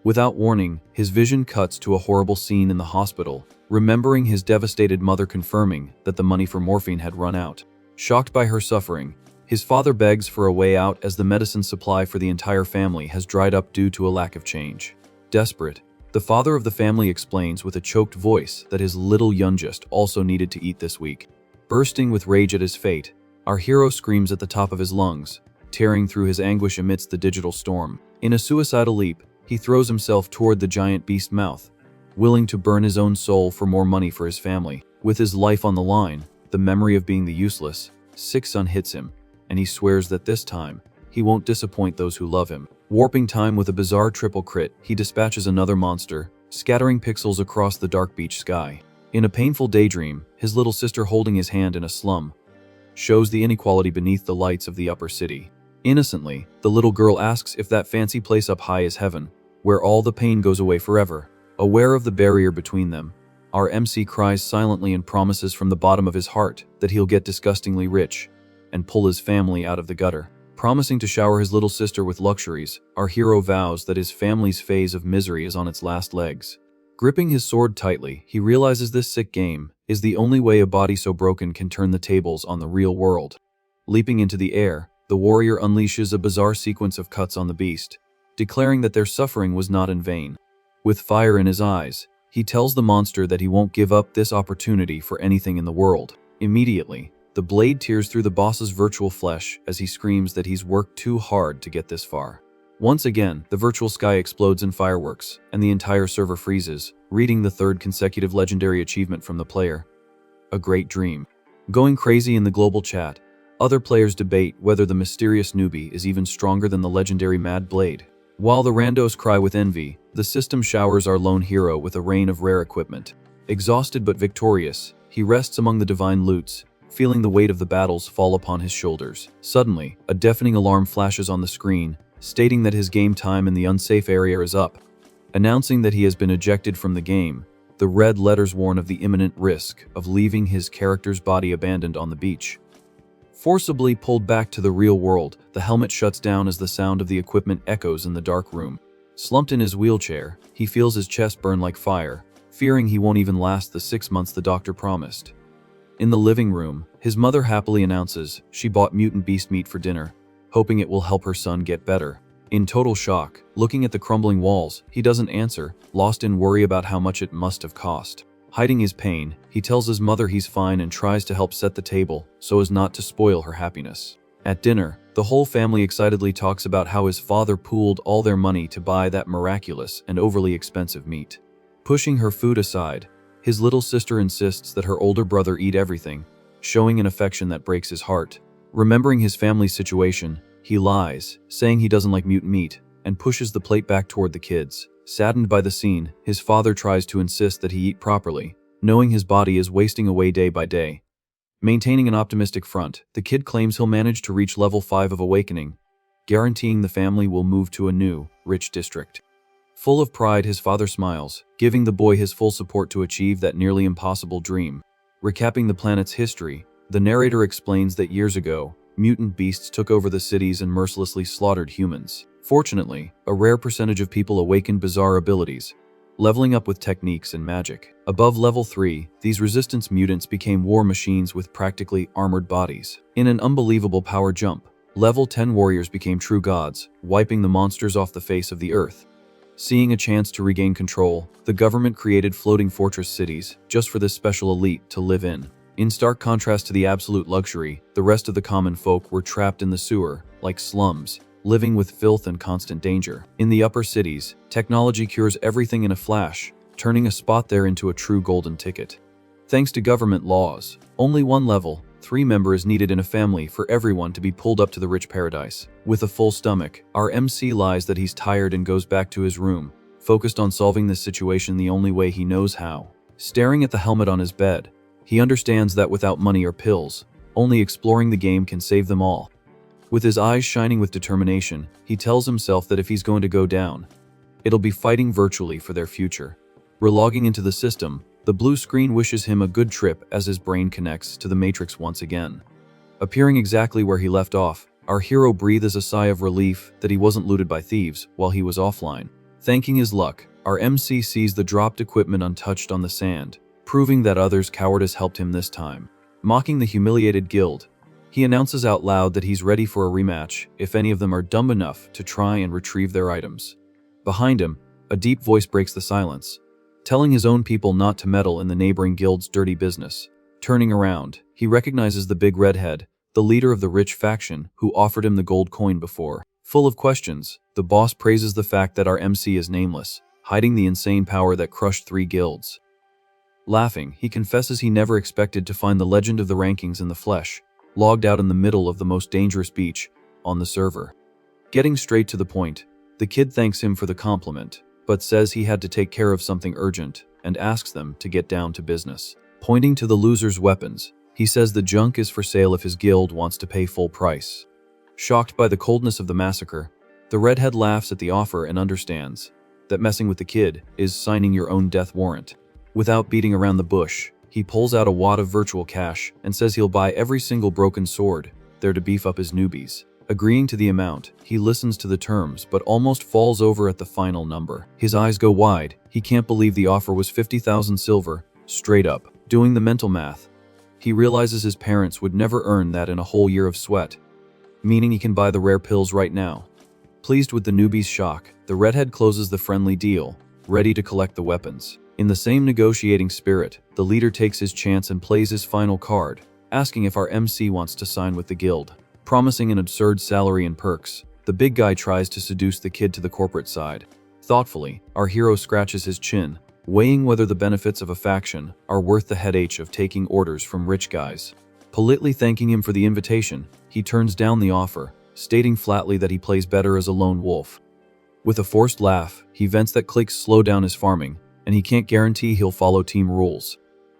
Without warning, his vision cuts to a horrible scene in the hospital, remembering his devastated mother confirming that the money for morphine had run out. Shocked by her suffering, his father begs for a way out as the medicine supply for the entire family has dried up due to a lack of change. Desperate, the father of the family explains with a choked voice that his little youngest also needed to eat this week. Bursting with rage at his fate, our hero screams at the top of his lungs, tearing through his anguish amidst the digital storm. In a suicidal leap, he throws himself toward the giant beast mouth, willing to burn his own soul for more money for his family. With his life on the line, the memory of being the useless, sick son hits him, and he swears that this time, he won't disappoint those who love him. Warping time with a bizarre triple crit, he dispatches another monster, scattering pixels across the dark beach sky. In a painful daydream, his little sister holding his hand in a slum shows the inequality beneath the lights of the upper city. Innocently, the little girl asks if that fancy place up high is heaven, where all the pain goes away forever. Aware of the barrier between them, our MC cries silently and promises from the bottom of his heart that he'll get disgustingly rich and pull his family out of the gutter. Promising to shower his little sister with luxuries, our hero vows that his family's phase of misery is on its last legs. Gripping his sword tightly, he realizes this sick game is the only way a body so broken can turn the tables on the real world. Leaping into the air, the warrior unleashes a bizarre sequence of cuts on the beast, declaring that their suffering was not in vain. With fire in his eyes, he tells the monster that he won't give up this opportunity for anything in the world. Immediately, the blade tears through the boss's virtual flesh as he screams that he's worked too hard to get this far. Once again, the virtual sky explodes in fireworks, and the entire server freezes, reading the third consecutive legendary achievement from the player. A great dream. Going crazy in the global chat, other players debate whether the mysterious newbie is even stronger than the legendary Mad Blade. While the randos cry with envy, the system showers our lone hero with a rain of rare equipment. Exhausted but victorious, he rests among the divine loots, feeling the weight of the battles fall upon his shoulders. Suddenly, a deafening alarm flashes on the screen, stating that his game time in the unsafe area is up. Announcing that he has been ejected from the game, the red letters warn of the imminent risk of leaving his character's body abandoned on the beach. Forcibly pulled back to the real world, the helmet shuts down as the sound of the equipment echoes in the dark room. Slumped in his wheelchair, he feels his chest burn like fire, fearing he won't even last the 6 months the doctor promised. In the living room, his mother happily announces she bought mutant beast meat for dinner, hoping it will help her son get better. In total shock, looking at the crumbling walls, he doesn't answer, lost in worry about how much it must have cost. Hiding his pain, he tells his mother he's fine and tries to help set the table so as not to spoil her happiness. At dinner, the whole family excitedly talks about how his father pooled all their money to buy that miraculous and overly expensive meat. Pushing her food aside, his little sister insists that her older brother eat everything, showing an affection that breaks his heart. Remembering his family's situation, he lies, saying he doesn't like mutant meat, and pushes the plate back toward the kids. Saddened by the scene, his father tries to insist that he eat properly, knowing his body is wasting away day by day. Maintaining an optimistic front, the kid claims he'll manage to reach level 5 of awakening, guaranteeing the family will move to a new, rich district. Full of pride, his father smiles, giving the boy his full support to achieve that nearly impossible dream. Recapping the planet's history, the narrator explains that years ago, mutant beasts took over the cities and mercilessly slaughtered humans. Fortunately, a rare percentage of people awakened bizarre abilities, leveling up with techniques and magic. Above level 3, these resistance mutants became war machines with practically armored bodies. In an unbelievable power jump, level 10 warriors became true gods, wiping the monsters off the face of the earth. Seeing a chance to regain control, the government created floating fortress cities just for this special elite to live in. In stark contrast to the absolute luxury, the rest of the common folk were trapped in the sewer, like slums, living with filth and constant danger. In the upper cities, technology cures everything in a flash, turning a spot there into a true golden ticket. Thanks to government laws, only one level 3 member is needed in a family for everyone to be pulled up to the rich paradise. With a full stomach, our MC lies that he's tired and goes back to his room, focused on solving this situation the only way he knows how. Staring at the helmet on his bed, he understands that without money or pills, only exploring the game can save them all. With his eyes shining with determination, he tells himself that if he's going to go down, it'll be fighting virtually for their future. Relogging into the system, the blue screen wishes him a good trip as his brain connects to the Matrix once again. Appearing exactly where he left off, our hero breathes a sigh of relief that he wasn't looted by thieves while he was offline. Thanking his luck, our MC sees the dropped equipment untouched on the sand, proving that others' cowardice helped him this time. Mocking the humiliated guild, he announces out loud that he's ready for a rematch if any of them are dumb enough to try and retrieve their items. Behind him, a deep voice breaks the silence, telling his own people not to meddle in the neighboring guild's dirty business. Turning around, he recognizes the big redhead, the leader of the rich faction who offered him the gold coin before. Full of questions, the boss praises the fact that our MC is nameless, hiding the insane power that crushed 3 guilds. Laughing, he confesses he never expected to find the legend of the rankings in the flesh, logged out in the middle of the most dangerous beach on the server. Getting straight to the point, the kid thanks him for the compliment, but says he had to take care of something urgent and asks them to get down to business. Pointing to the loser's weapons, he says the junk is for sale if his guild wants to pay full price. Shocked by the coldness of the massacre, the redhead laughs at the offer and understands that messing with the kid is signing your own death warrant. Without beating around the bush, he pulls out a wad of virtual cash and says he'll buy every single broken sword there to beef up his newbies. Agreeing to the amount, he listens to the terms but almost falls over at the final number. His eyes go wide. He can't believe the offer was 50,000 silver, straight up. Doing the mental math, he realizes his parents would never earn that in a whole year of sweat, meaning he can buy the rare pills right now. Pleased with the newbie's shock, the redhead closes the friendly deal, ready to collect the weapons. In the same negotiating spirit, the leader takes his chance and plays his final card, asking if our MC wants to sign with the guild. Promising an absurd salary and perks, the big guy tries to seduce the kid to the corporate side. Thoughtfully, our hero scratches his chin, weighing whether the benefits of a faction are worth the headache of taking orders from rich guys. Politely thanking him for the invitation, he turns down the offer, stating flatly that he plays better as a lone wolf. With a forced laugh, he vents that cliques slow down his farming, and he can't guarantee he'll follow team rules.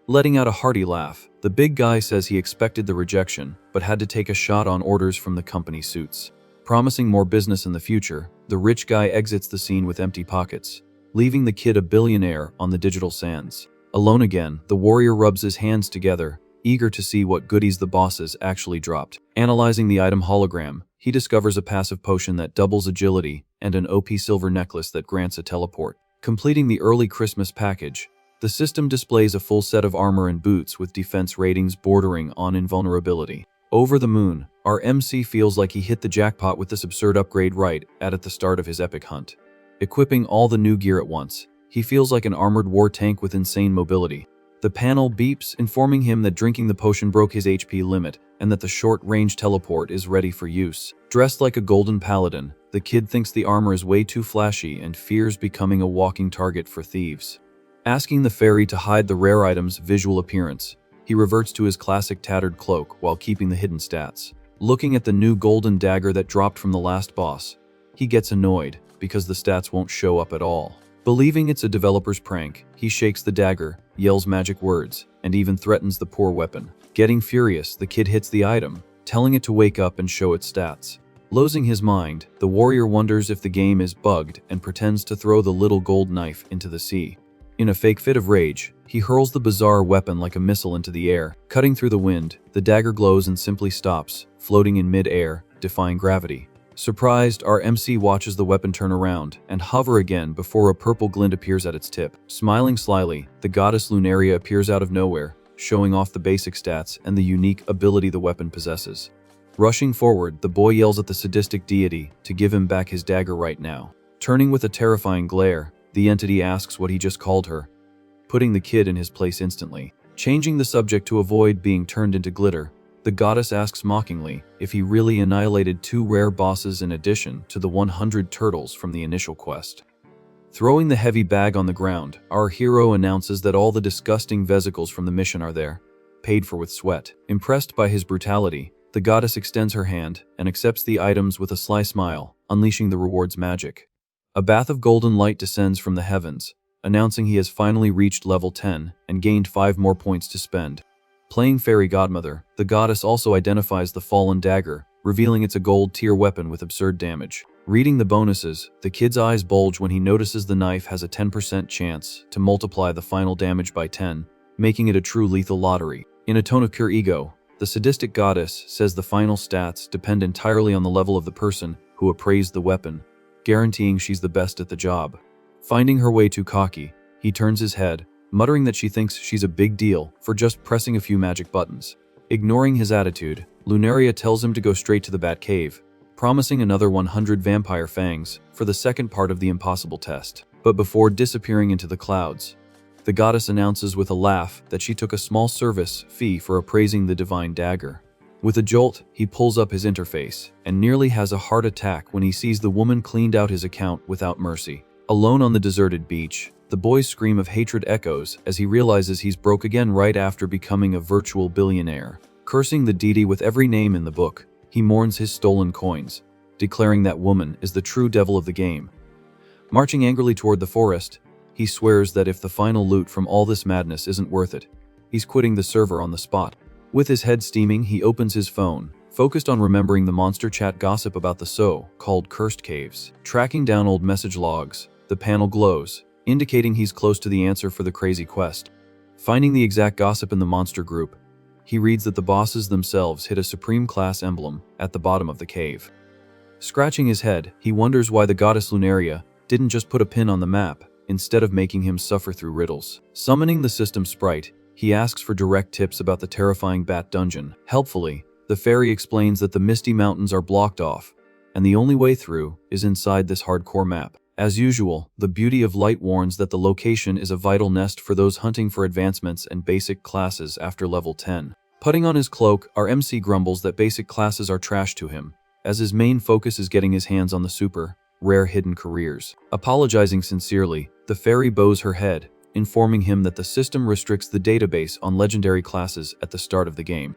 Letting out a hearty laugh, the big guy says he expected the rejection, but had to take a shot on orders from the company suits. Promising more business in the future, the rich guy exits the scene with empty pockets, leaving the kid a billionaire on the digital sands. Alone again, the warrior rubs his hands together, eager to see what goodies the bosses actually dropped. Analyzing the item hologram, he discovers a passive potion that doubles agility and an OP silver necklace that grants a teleport. Completing the early Christmas package, the system displays a full set of armor and boots with defense ratings bordering on invulnerability. Over the moon, our MC feels like he hit the jackpot with this absurd upgrade right at the start of his epic hunt. Equipping all the new gear at once, he feels like an armored war tank with insane mobility. The panel beeps, informing him that drinking the potion broke his HP limit and that the short-range teleport is ready for use. Dressed like a golden paladin, the kid thinks the armor is way too flashy and fears becoming a walking target for thieves. Asking the fairy to hide the rare item's visual appearance, he reverts to his classic tattered cloak while keeping the hidden stats. Looking at the new golden dagger that dropped from the last boss, he gets annoyed because the stats won't show up at all. Believing it's a developer's prank, he shakes the dagger, yells magic words, and even threatens the poor weapon. Getting furious, the kid hits the item, telling it to wake up and show its stats. Losing his mind, the warrior wonders if the game is bugged and pretends to throw the little gold knife into the sea. In a fake fit of rage, he hurls the bizarre weapon like a missile into the air. Cutting through the wind, the dagger glows and simply stops, floating in mid-air, defying gravity. Surprised, our MC watches the weapon turn around and hover again before a purple glint appears at its tip. Smiling slyly, the goddess Lunaria appears out of nowhere, showing off the basic stats and the unique ability the weapon possesses. Rushing forward, the boy yells at the sadistic deity to give him back his dagger right now. Turning with a terrifying glare, the entity asks what he just called her, putting the kid in his place instantly. Changing the subject to avoid being turned into glitter, the goddess asks mockingly if he really annihilated 2 rare bosses in addition to the 100 turtles from the initial quest. Throwing the heavy bag on the ground, our hero announces that all the disgusting vesicles from the mission are there, paid for with sweat. Impressed by his brutality, the goddess extends her hand and accepts the items with a sly smile, unleashing the reward's magic. A bath of golden light descends from the heavens, announcing he has finally reached level 10 and gained 5 more points to spend. Playing fairy godmother, the goddess also identifies the fallen dagger, revealing it's a gold-tier weapon with absurd damage. Reading the bonuses, the kid's eyes bulge when he notices the knife has a 10% chance to multiply the final damage by 10, making it a true lethal lottery. In a tone of pure ego, the sadistic goddess says the final stats depend entirely on the level of the person who appraised the weapon, guaranteeing she's the best at the job. Finding her way too cocky, he turns his head, muttering that she thinks she's a big deal for just pressing a few magic buttons. Ignoring his attitude, Lunaria tells him to go straight to the Bat Cave, promising another 100 vampire fangs for the second part of the impossible test. But before disappearing into the clouds, the goddess announces with a laugh that she took a small service fee for appraising the divine dagger. With a jolt, he pulls up his interface and nearly has a heart attack when he sees the woman cleaned out his account without mercy. Alone on the deserted beach, the boy's scream of hatred echoes as he realizes he's broke again right after becoming a virtual billionaire. Cursing the deity with every name in the book, he mourns his stolen coins, declaring that woman is the true devil of the game. Marching angrily toward the forest, he swears that if the final loot from all this madness isn't worth it, he's quitting the server on the spot. With his head steaming, he opens his phone, focused on remembering the monster chat gossip about the so-called cursed caves. Tracking down old message logs, the panel glows, indicating he's close to the answer for the crazy quest. Finding the exact gossip in the monster group, he reads that the bosses themselves hid a supreme class emblem at the bottom of the cave. Scratching his head, he wonders why the goddess Lunaria didn't just put a pin on the map, instead of making him suffer through riddles. Summoning the system sprite, he asks for direct tips about the terrifying bat dungeon. Helpfully, the fairy explains that the misty mountains are blocked off, and the only way through is inside this hardcore map. As usual, the beauty of light warns that the location is a vital nest for those hunting for advancements and basic classes after level 10. Putting on his cloak, our MC grumbles that basic classes are trash to him, as his main focus is getting his hands on the super rare hidden careers. Apologizing sincerely, the fairy bows her head, informing him that the system restricts the database on legendary classes at the start of the game.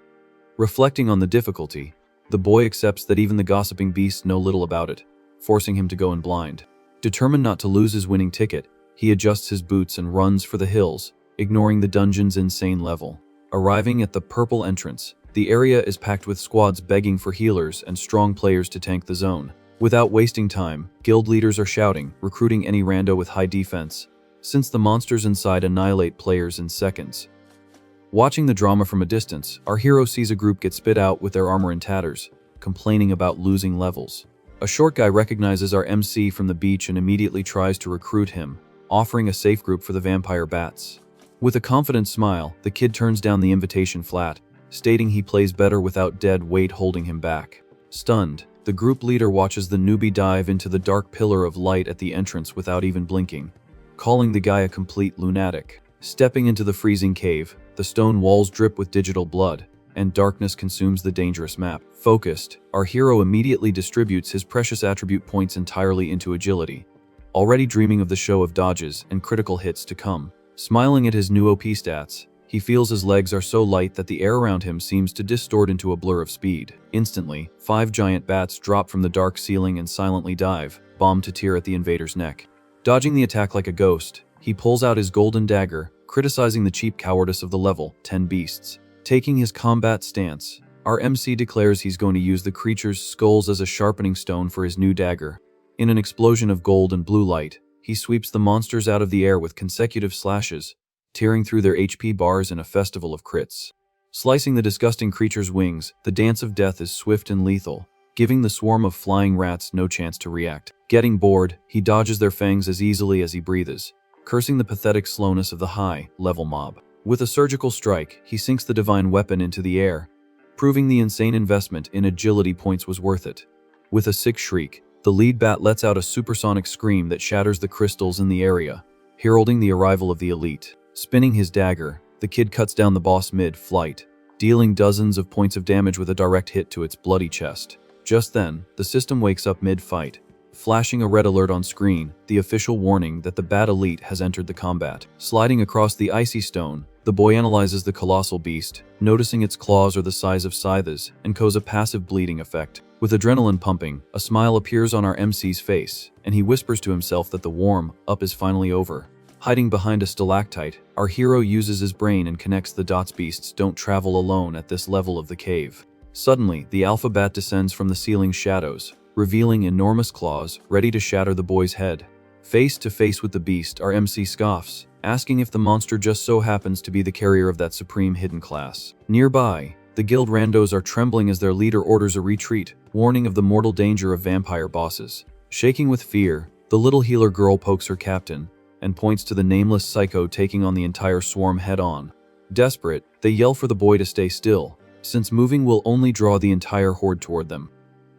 Reflecting on the difficulty, the boy accepts that even the gossiping beasts know little about it, forcing him to go in blind. Determined not to lose his winning ticket, he adjusts his boots and runs for the hills, ignoring the dungeon's insane level. Arriving at the purple entrance, the area is packed with squads begging for healers and strong players to tank the zone. Without wasting time, guild leaders are shouting, recruiting any rando with high defense, since the monsters inside annihilate players in seconds. Watching the drama from a distance, our hero sees a group get spit out with their armor in tatters, complaining about losing levels. A short guy recognizes our MC from the beach and immediately tries to recruit him, offering a safe group for the vampire bats. With a confident smile, the kid turns down the invitation flat, stating he plays better without dead weight holding him back. Stunned, the group leader watches the newbie dive into the dark pillar of light at the entrance without even blinking, calling the guy a complete lunatic. Stepping into the freezing cave, the stone walls drip with digital blood, and darkness consumes the dangerous map. Focused, our hero immediately distributes his precious attribute points entirely into agility, already dreaming of the show of dodges and critical hits to come. Smiling at his new OP stats, he feels his legs are so light that the air around him seems to distort into a blur of speed. Instantly, 5 giant bats drop from the dark ceiling and silently dive, bomb to tear at the invader's neck. Dodging the attack like a ghost, he pulls out his golden dagger, criticizing the cheap cowardice of the level 10 beasts. Taking his combat stance, our MC declares he's going to use the creature's skulls as a sharpening stone for his new dagger. In an explosion of gold and blue light, he sweeps the monsters out of the air with consecutive slashes, tearing through their HP bars in a festival of crits. Slicing the disgusting creature's wings, the dance of death is swift and lethal, giving the swarm of flying rats no chance to react. Getting bored, he dodges their fangs as easily as he breathes, cursing the pathetic slowness of the high-level mob. With a surgical strike, he sinks the divine weapon into the air, proving the insane investment in agility points was worth it. With a sick shriek, the lead bat lets out a supersonic scream that shatters the crystals in the area, heralding the arrival of the elite. Spinning his dagger, the kid cuts down the boss mid-flight, dealing dozens of points of damage with a direct hit to its bloody chest. Just then, the system wakes up mid-fight, flashing a red alert on screen, the official warning that the bat elite has entered the combat. Sliding across the icy stone, the boy analyzes the colossal beast, noticing its claws are the size of scythes and cause a passive bleeding effect. With adrenaline pumping, a smile appears on our MC's face, and he whispers to himself that the warm-up is finally over. Hiding behind a stalactite, our hero uses his brain and connects the dots. Beasts don't travel alone at this level of the cave. Suddenly, the alpha bat descends from the ceiling's shadows, revealing enormous claws ready to shatter the boy's head. Face to face with the beast, our MC scoffs, asking if the monster just so happens to be the carrier of that supreme hidden class. Nearby, the guild randos are trembling as their leader orders a retreat, warning of the mortal danger of vampire bosses. Shaking with fear, the little healer girl pokes her captain and points to the nameless psycho taking on the entire swarm head-on. Desperate, they yell for the boy to stay still, since moving will only draw the entire horde toward them.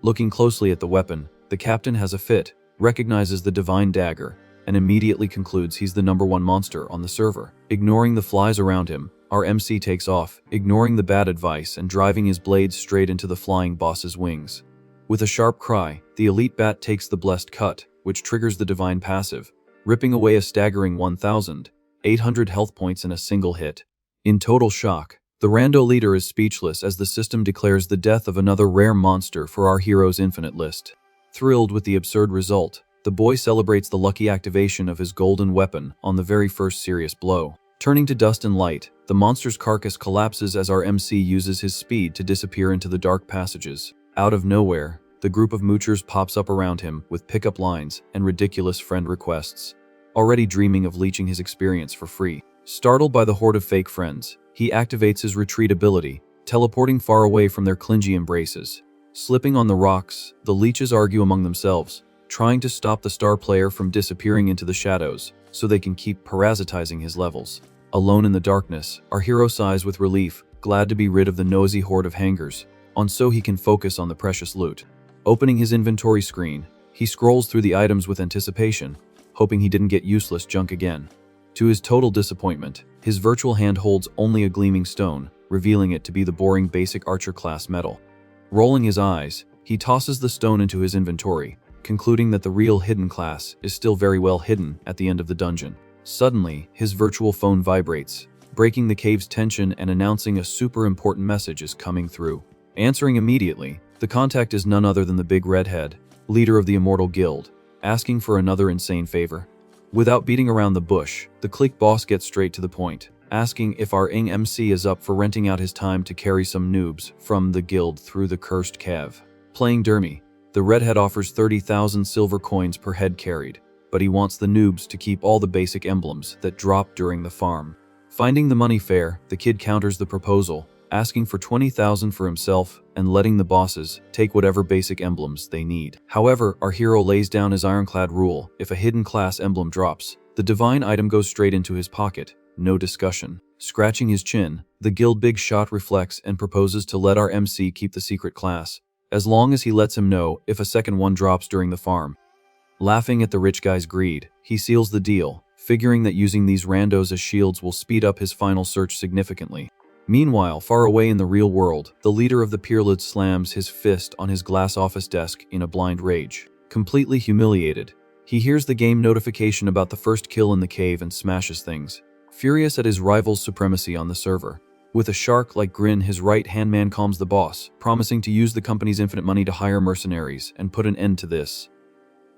Looking closely at the weapon, the captain has a fit, recognizes the divine dagger, and immediately concludes he's the #1 monster on the server. Ignoring the flies around him, our MC takes off, ignoring the bad advice and driving his blades straight into the flying boss's wings. With a sharp cry, the elite bat takes the blessed cut, which triggers the divine passive, ripping away a staggering 1,800 health points in a single hit. In total shock, the rando leader is speechless as the system declares the death of another rare monster for our hero's infinite list. Thrilled with the absurd result, the boy celebrates the lucky activation of his golden weapon on the very first serious blow. Turning to dust and light, the monster's carcass collapses as our MC uses his speed to disappear into the dark passages. Out of nowhere, the group of moochers pops up around him with pickup lines and ridiculous friend requests, already dreaming of leeching his experience for free. Startled by the horde of fake friends, he activates his retreat ability, teleporting far away from their clingy embraces. Slipping on the rocks, the leeches argue among themselves, trying to stop the star player from disappearing into the shadows so they can keep parasitizing his levels. Alone in the darkness, our hero sighs with relief, glad to be rid of the nosy horde of hangers, so he can focus on the precious loot. Opening his inventory screen, he scrolls through the items with anticipation, hoping he didn't get useless junk again. To his total disappointment, his virtual hand holds only a gleaming stone, revealing it to be the boring basic archer class metal. Rolling his eyes, he tosses the stone into his inventory, concluding that the real hidden class is still very well hidden at the end of the dungeon. Suddenly, his virtual phone vibrates, breaking the cave's tension and announcing a super important message is coming through. Answering immediately, the contact is none other than the big redhead, leader of the Immortal Guild, asking for another insane favor. Without beating around the bush, the clique boss gets straight to the point, asking if our MC is up for renting out his time to carry some noobs from the guild through the cursed cave. Playing Dermy, the redhead offers 30,000 silver coins per head carried, but he wants the noobs to keep all the basic emblems that drop during the farm. Finding the money fair, the kid counters the proposal, asking for 20,000 for himself and letting the bosses take whatever basic emblems they need. However, our hero lays down his ironclad rule: if a hidden class emblem drops, the divine item goes straight into his pocket. No discussion. Scratching his chin, the guild big shot reflects and proposes to let our MC keep the secret class, as long as he lets him know if a second one drops during the farm. Laughing at the rich guy's greed, he seals the deal, figuring that using these randos as shields will speed up his final search significantly. Meanwhile, far away in the real world, the leader of the Peerlid slams his fist on his glass office desk in a blind rage. Completely humiliated, he hears the game notification about the first kill in the cave and smashes things, furious at his rival's supremacy on the server. With a shark-like grin, his right-hand man calms the boss, promising to use the company's infinite money to hire mercenaries and put an end to this.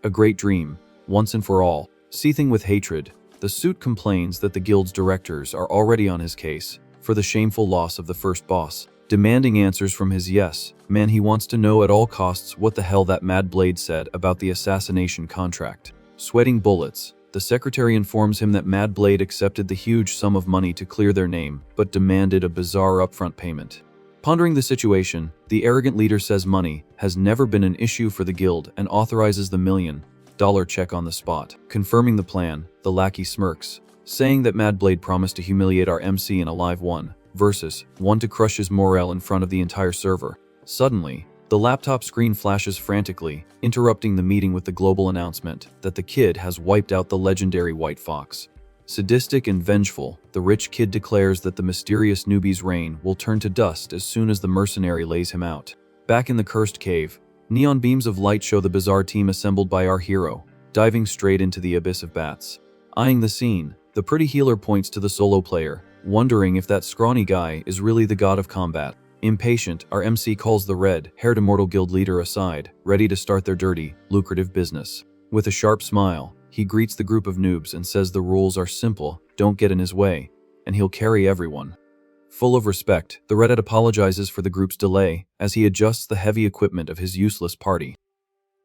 A great dream, once and for all. Seething with hatred, the suit complains that the guild's directors are already on his case for the shameful loss of the first boss, demanding answers from his yes man. He wants to know at all costs what the hell that Mad Blade said about the assassination contract. Sweating bullets, the secretary informs him that Mad Blade accepted the huge sum of money to clear their name, but demanded a bizarre upfront payment. Pondering the situation, the arrogant leader says money has never been an issue for the guild and authorizes the $1 million check on the spot. Confirming the plan, the lackey smirks, saying that Mad Blade promised to humiliate our MC in a live 1v1 to crush his morale in front of the entire server. Suddenly, the laptop screen flashes frantically, interrupting the meeting with the global announcement that the kid has wiped out the legendary White Fox. Sadistic and vengeful, the rich kid declares that the mysterious newbie's reign will turn to dust as soon as the mercenary lays him out. Back in the cursed cave, neon beams of light show the bizarre team assembled by our hero, diving straight into the abyss of bats. Eyeing the scene, the pretty healer points to the solo player, wondering if that scrawny guy is really the god of combat. Impatient, our MC calls the red-haired Immortal Guild leader aside, ready to start their dirty, lucrative business. With a sharp smile, he greets the group of noobs and says the rules are simple, don't get in his way, and he'll carry everyone. Full of respect, the redhead apologizes for the group's delay as he adjusts the heavy equipment of his useless party.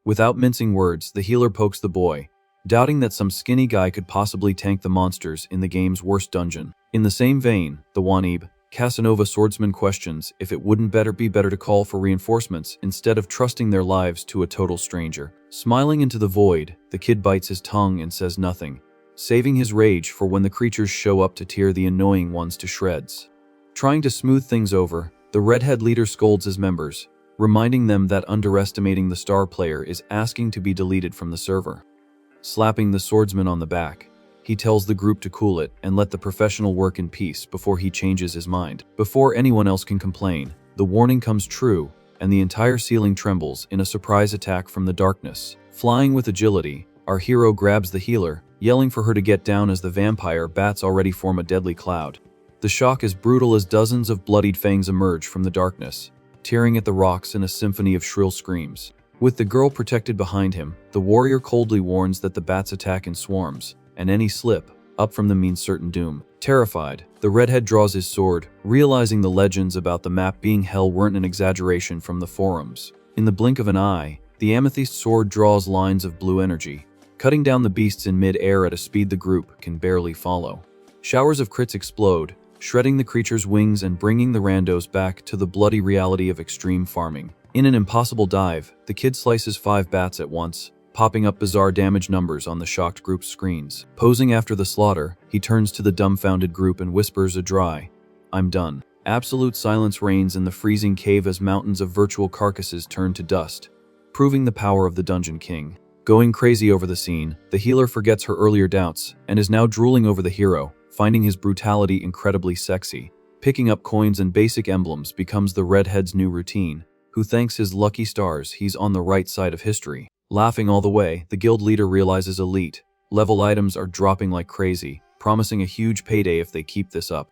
Without mincing words, the healer pokes the boy, doubting that some skinny guy could possibly tank the monsters in the game's worst dungeon. In the same vein, the Wanib, Casanova swordsman questions if it wouldn't be better to call for reinforcements instead of trusting their lives to a total stranger. Smiling into the void, the kid bites his tongue and says nothing, saving his rage for when the creatures show up to tear the annoying ones to shreds. Trying to smooth things over, the redhead leader scolds his members, reminding them that underestimating the star player is asking to be deleted from the server. Slapping the swordsman on the back, he tells the group to cool it and let the professional work in peace before he changes his mind. Before anyone else can complain, the warning comes true, and the entire ceiling trembles in a surprise attack from the darkness. Flying with agility, our hero grabs the healer, yelling for her to get down as the vampire bats already form a deadly cloud. The shock is brutal as dozens of bloodied fangs emerge from the darkness, tearing at the rocks in a symphony of shrill screams. With the girl protected behind him, the warrior coldly warns that the bats attack in swarms, and any slip up from them means certain doom. Terrified, the redhead draws his sword, realizing the legends about the map being hell weren't an exaggeration from the forums. In the blink of an eye, the amethyst sword draws lines of blue energy, cutting down the beasts in mid-air at a speed the group can barely follow. Showers of crits explode, shredding the creature's wings and bringing the randos back to the bloody reality of extreme farming. In an impossible dive, the kid slices 5 bats at once, popping up bizarre damage numbers on the shocked group's screens. Posing after the slaughter, he turns to the dumbfounded group and whispers a dry, "I'm done." Absolute silence reigns in the freezing cave as mountains of virtual carcasses turn to dust, proving the power of the Dungeon King. Going crazy over the scene, the healer forgets her earlier doubts and is now drooling over the hero, finding his brutality incredibly sexy. Picking up coins and basic emblems becomes the redhead's new routine, who thanks his lucky stars he's on the right side of history. Laughing all the way, the guild leader realizes elite level items are dropping like crazy, promising a huge payday if they keep this up.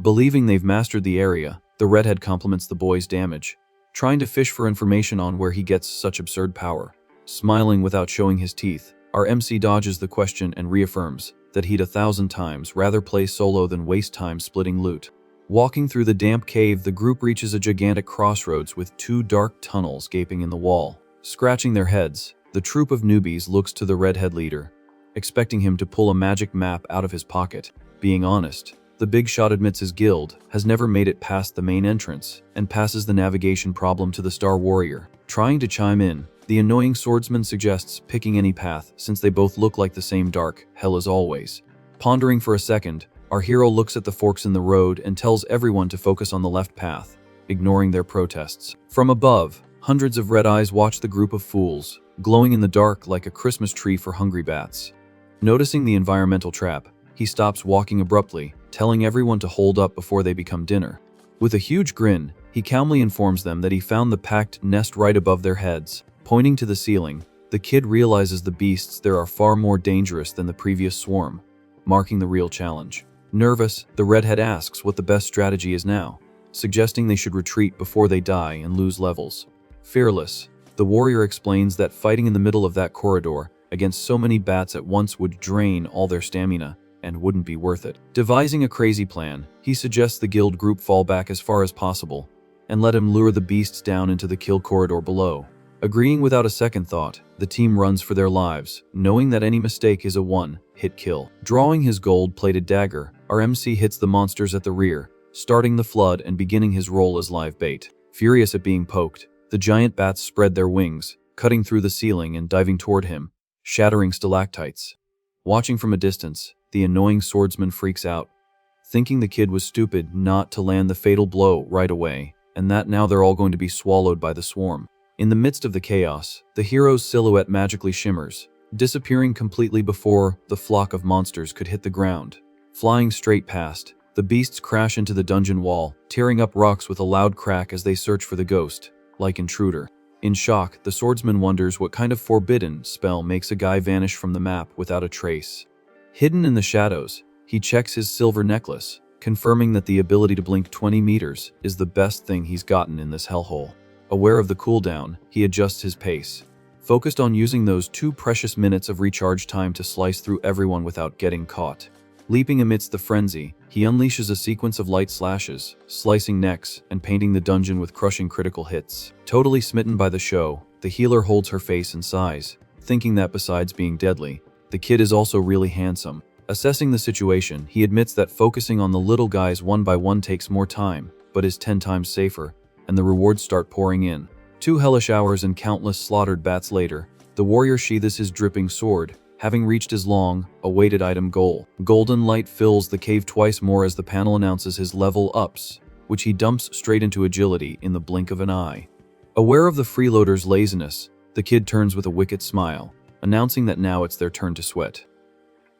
Believing they've mastered the area, the redhead compliments the boy's damage, trying to fish for information on where he gets such absurd power. Smiling without showing his teeth, our MC dodges the question and reaffirms that he'd 1,000 times rather play solo than waste time splitting loot. Walking through the damp cave, the group reaches a gigantic crossroads with 2 dark tunnels gaping in the wall. Scratching their heads, the troop of newbies looks to the redhead leader, expecting him to pull a magic map out of his pocket. Being honest, the big shot admits his guild has never made it past the main entrance and passes the navigation problem to the Star Warrior. Trying to chime in, the annoying swordsman suggests picking any path since they both look like the same dark hell as always. Pondering for a second, our hero looks at the forks in the road and tells everyone to focus on the left path, ignoring their protests. From above, hundreds of red eyes watch the group of fools, glowing in the dark like a Christmas tree for hungry bats. Noticing the environmental trap, he stops walking abruptly, telling everyone to hold up before they become dinner. With a huge grin, he calmly informs them that he found the packed nest right above their heads. Pointing to the ceiling, the kid realizes the beasts there are far more dangerous than the previous swarm, marking the real challenge. Nervous, the redhead asks what the best strategy is now, suggesting they should retreat before they die and lose levels. Fearless, the warrior explains that fighting in the middle of that corridor against so many bats at once would drain all their stamina and wouldn't be worth it. Devising a crazy plan, he suggests the guild group fall back as far as possible and let him lure the beasts down into the kill corridor below. Agreeing without a second thought, the team runs for their lives, knowing that any mistake is a one-hit kill. Drawing his gold-plated dagger, our MC hits the monsters at the rear, starting the flood and beginning his role as live bait. Furious at being poked, the giant bats spread their wings, cutting through the ceiling and diving toward him, shattering stalactites. Watching from a distance, the annoying swordsman freaks out, thinking the kid was stupid not to land the fatal blow right away, and that now they're all going to be swallowed by the swarm. In the midst of the chaos, the hero's silhouette magically shimmers, disappearing completely before the flock of monsters could hit the ground. Flying straight past, the beasts crash into the dungeon wall, tearing up rocks with a loud crack as they search for the ghost, like Intruder. In shock, the swordsman wonders what kind of forbidden spell makes a guy vanish from the map without a trace. Hidden in the shadows, he checks his silver necklace, confirming that the ability to blink 20 meters is the best thing he's gotten in this hellhole. Aware of the cooldown, he adjusts his pace, focused on using those 2 precious minutes of recharge time to slice through everyone without getting caught. Leaping amidst the frenzy, he unleashes a sequence of light slashes, slicing necks and painting the dungeon with crushing critical hits. Totally smitten by the show, the healer holds her face and sighs, thinking that besides being deadly, the kid is also really handsome. Assessing the situation, he admits that focusing on the little guys one by one takes more time, but is 10 times safer, and the rewards start pouring in. 2 hellish hours and countless slaughtered bats later, the warrior sheathes his dripping sword, having reached his long-awaited item goal. Golden light fills the cave twice more as the panel announces his level ups, which he dumps straight into agility in the blink of an eye. Aware of the freeloader's laziness, the kid turns with a wicked smile, announcing that now it's their turn to sweat.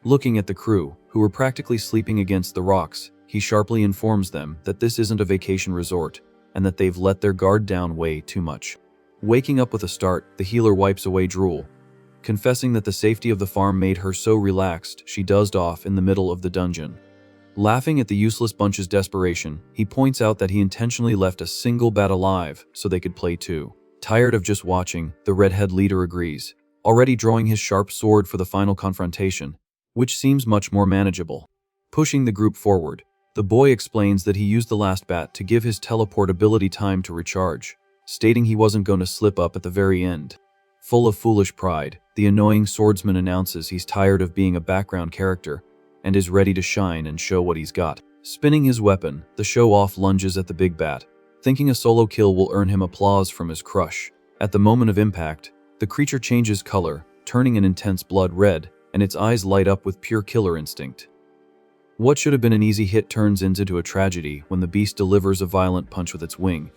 Looking at the crew, who were practically sleeping against the rocks, he sharply informs them that this isn't a vacation resort, and that they've let their guard down way too much. Waking up with a start, the healer wipes away drool, confessing that the safety of the farm made her so relaxed she dozed off in the middle of the dungeon. Laughing at the useless bunch's desperation, he points out that he intentionally left a single bat alive so they could play too. Tired of just watching, the redhead leader agrees, already drawing his sharp sword for the final confrontation, which seems much more manageable. Pushing the group forward, the boy explains that he used the last bat to give his teleport ability time to recharge, stating he wasn't going to slip up at the very end. Full of foolish pride, the annoying swordsman announces he's tired of being a background character and is ready to shine and show what he's got. Spinning his weapon, the show-off lunges at the big bat, thinking a solo kill will earn him applause from his crush. At the moment of impact, the creature changes color, turning an intense blood red, and its eyes light up with pure killer instinct. What should have been an easy hit turns into a tragedy when the beast delivers a violent punch with its wing,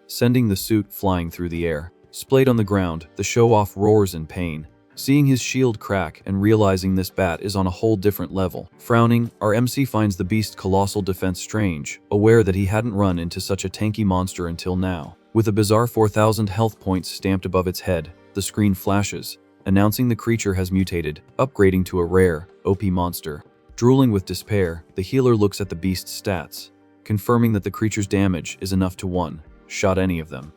sending the suit flying through the air. Splayed on the ground, the show-off roars in pain, seeing his shield crack and realizing this bat is on a whole different level. Frowning, our MC finds the beast's colossal defense strange, aware that he hadn't run into such a tanky monster until now. With a bizarre 4,000 health points stamped above its head, the screen flashes, announcing the creature has mutated, upgrading to a rare, OP monster. Drooling with despair, the healer looks at the beast's stats, confirming that the creature's damage is enough to one-shot any of them.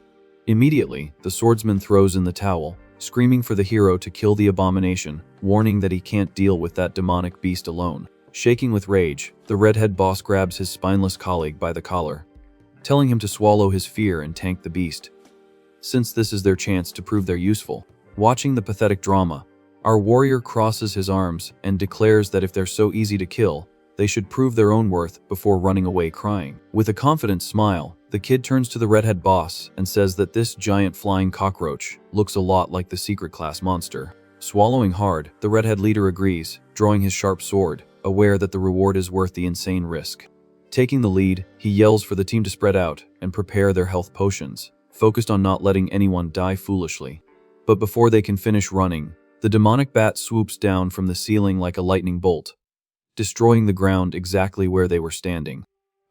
Immediately, the swordsman throws in the towel, screaming for the hero to kill the abomination, warning that he can't deal with that demonic beast alone. Shaking with rage, the redhead boss grabs his spineless colleague by the collar, telling him to swallow his fear and tank the beast, since this is their chance to prove they're useful. Watching the pathetic drama, our warrior crosses his arms and declares that if they're so easy to kill, they should prove their own worth before running away crying. With a confident smile, the kid turns to the redhead boss and says that this giant flying cockroach looks a lot like the secret class monster. Swallowing hard, the redhead leader agrees, drawing his sharp sword, aware that the reward is worth the insane risk. Taking the lead, he yells for the team to spread out and prepare their health potions, focused on not letting anyone die foolishly. But before they can finish running, the demonic bat swoops down from the ceiling like a lightning bolt, destroying the ground exactly where they were standing.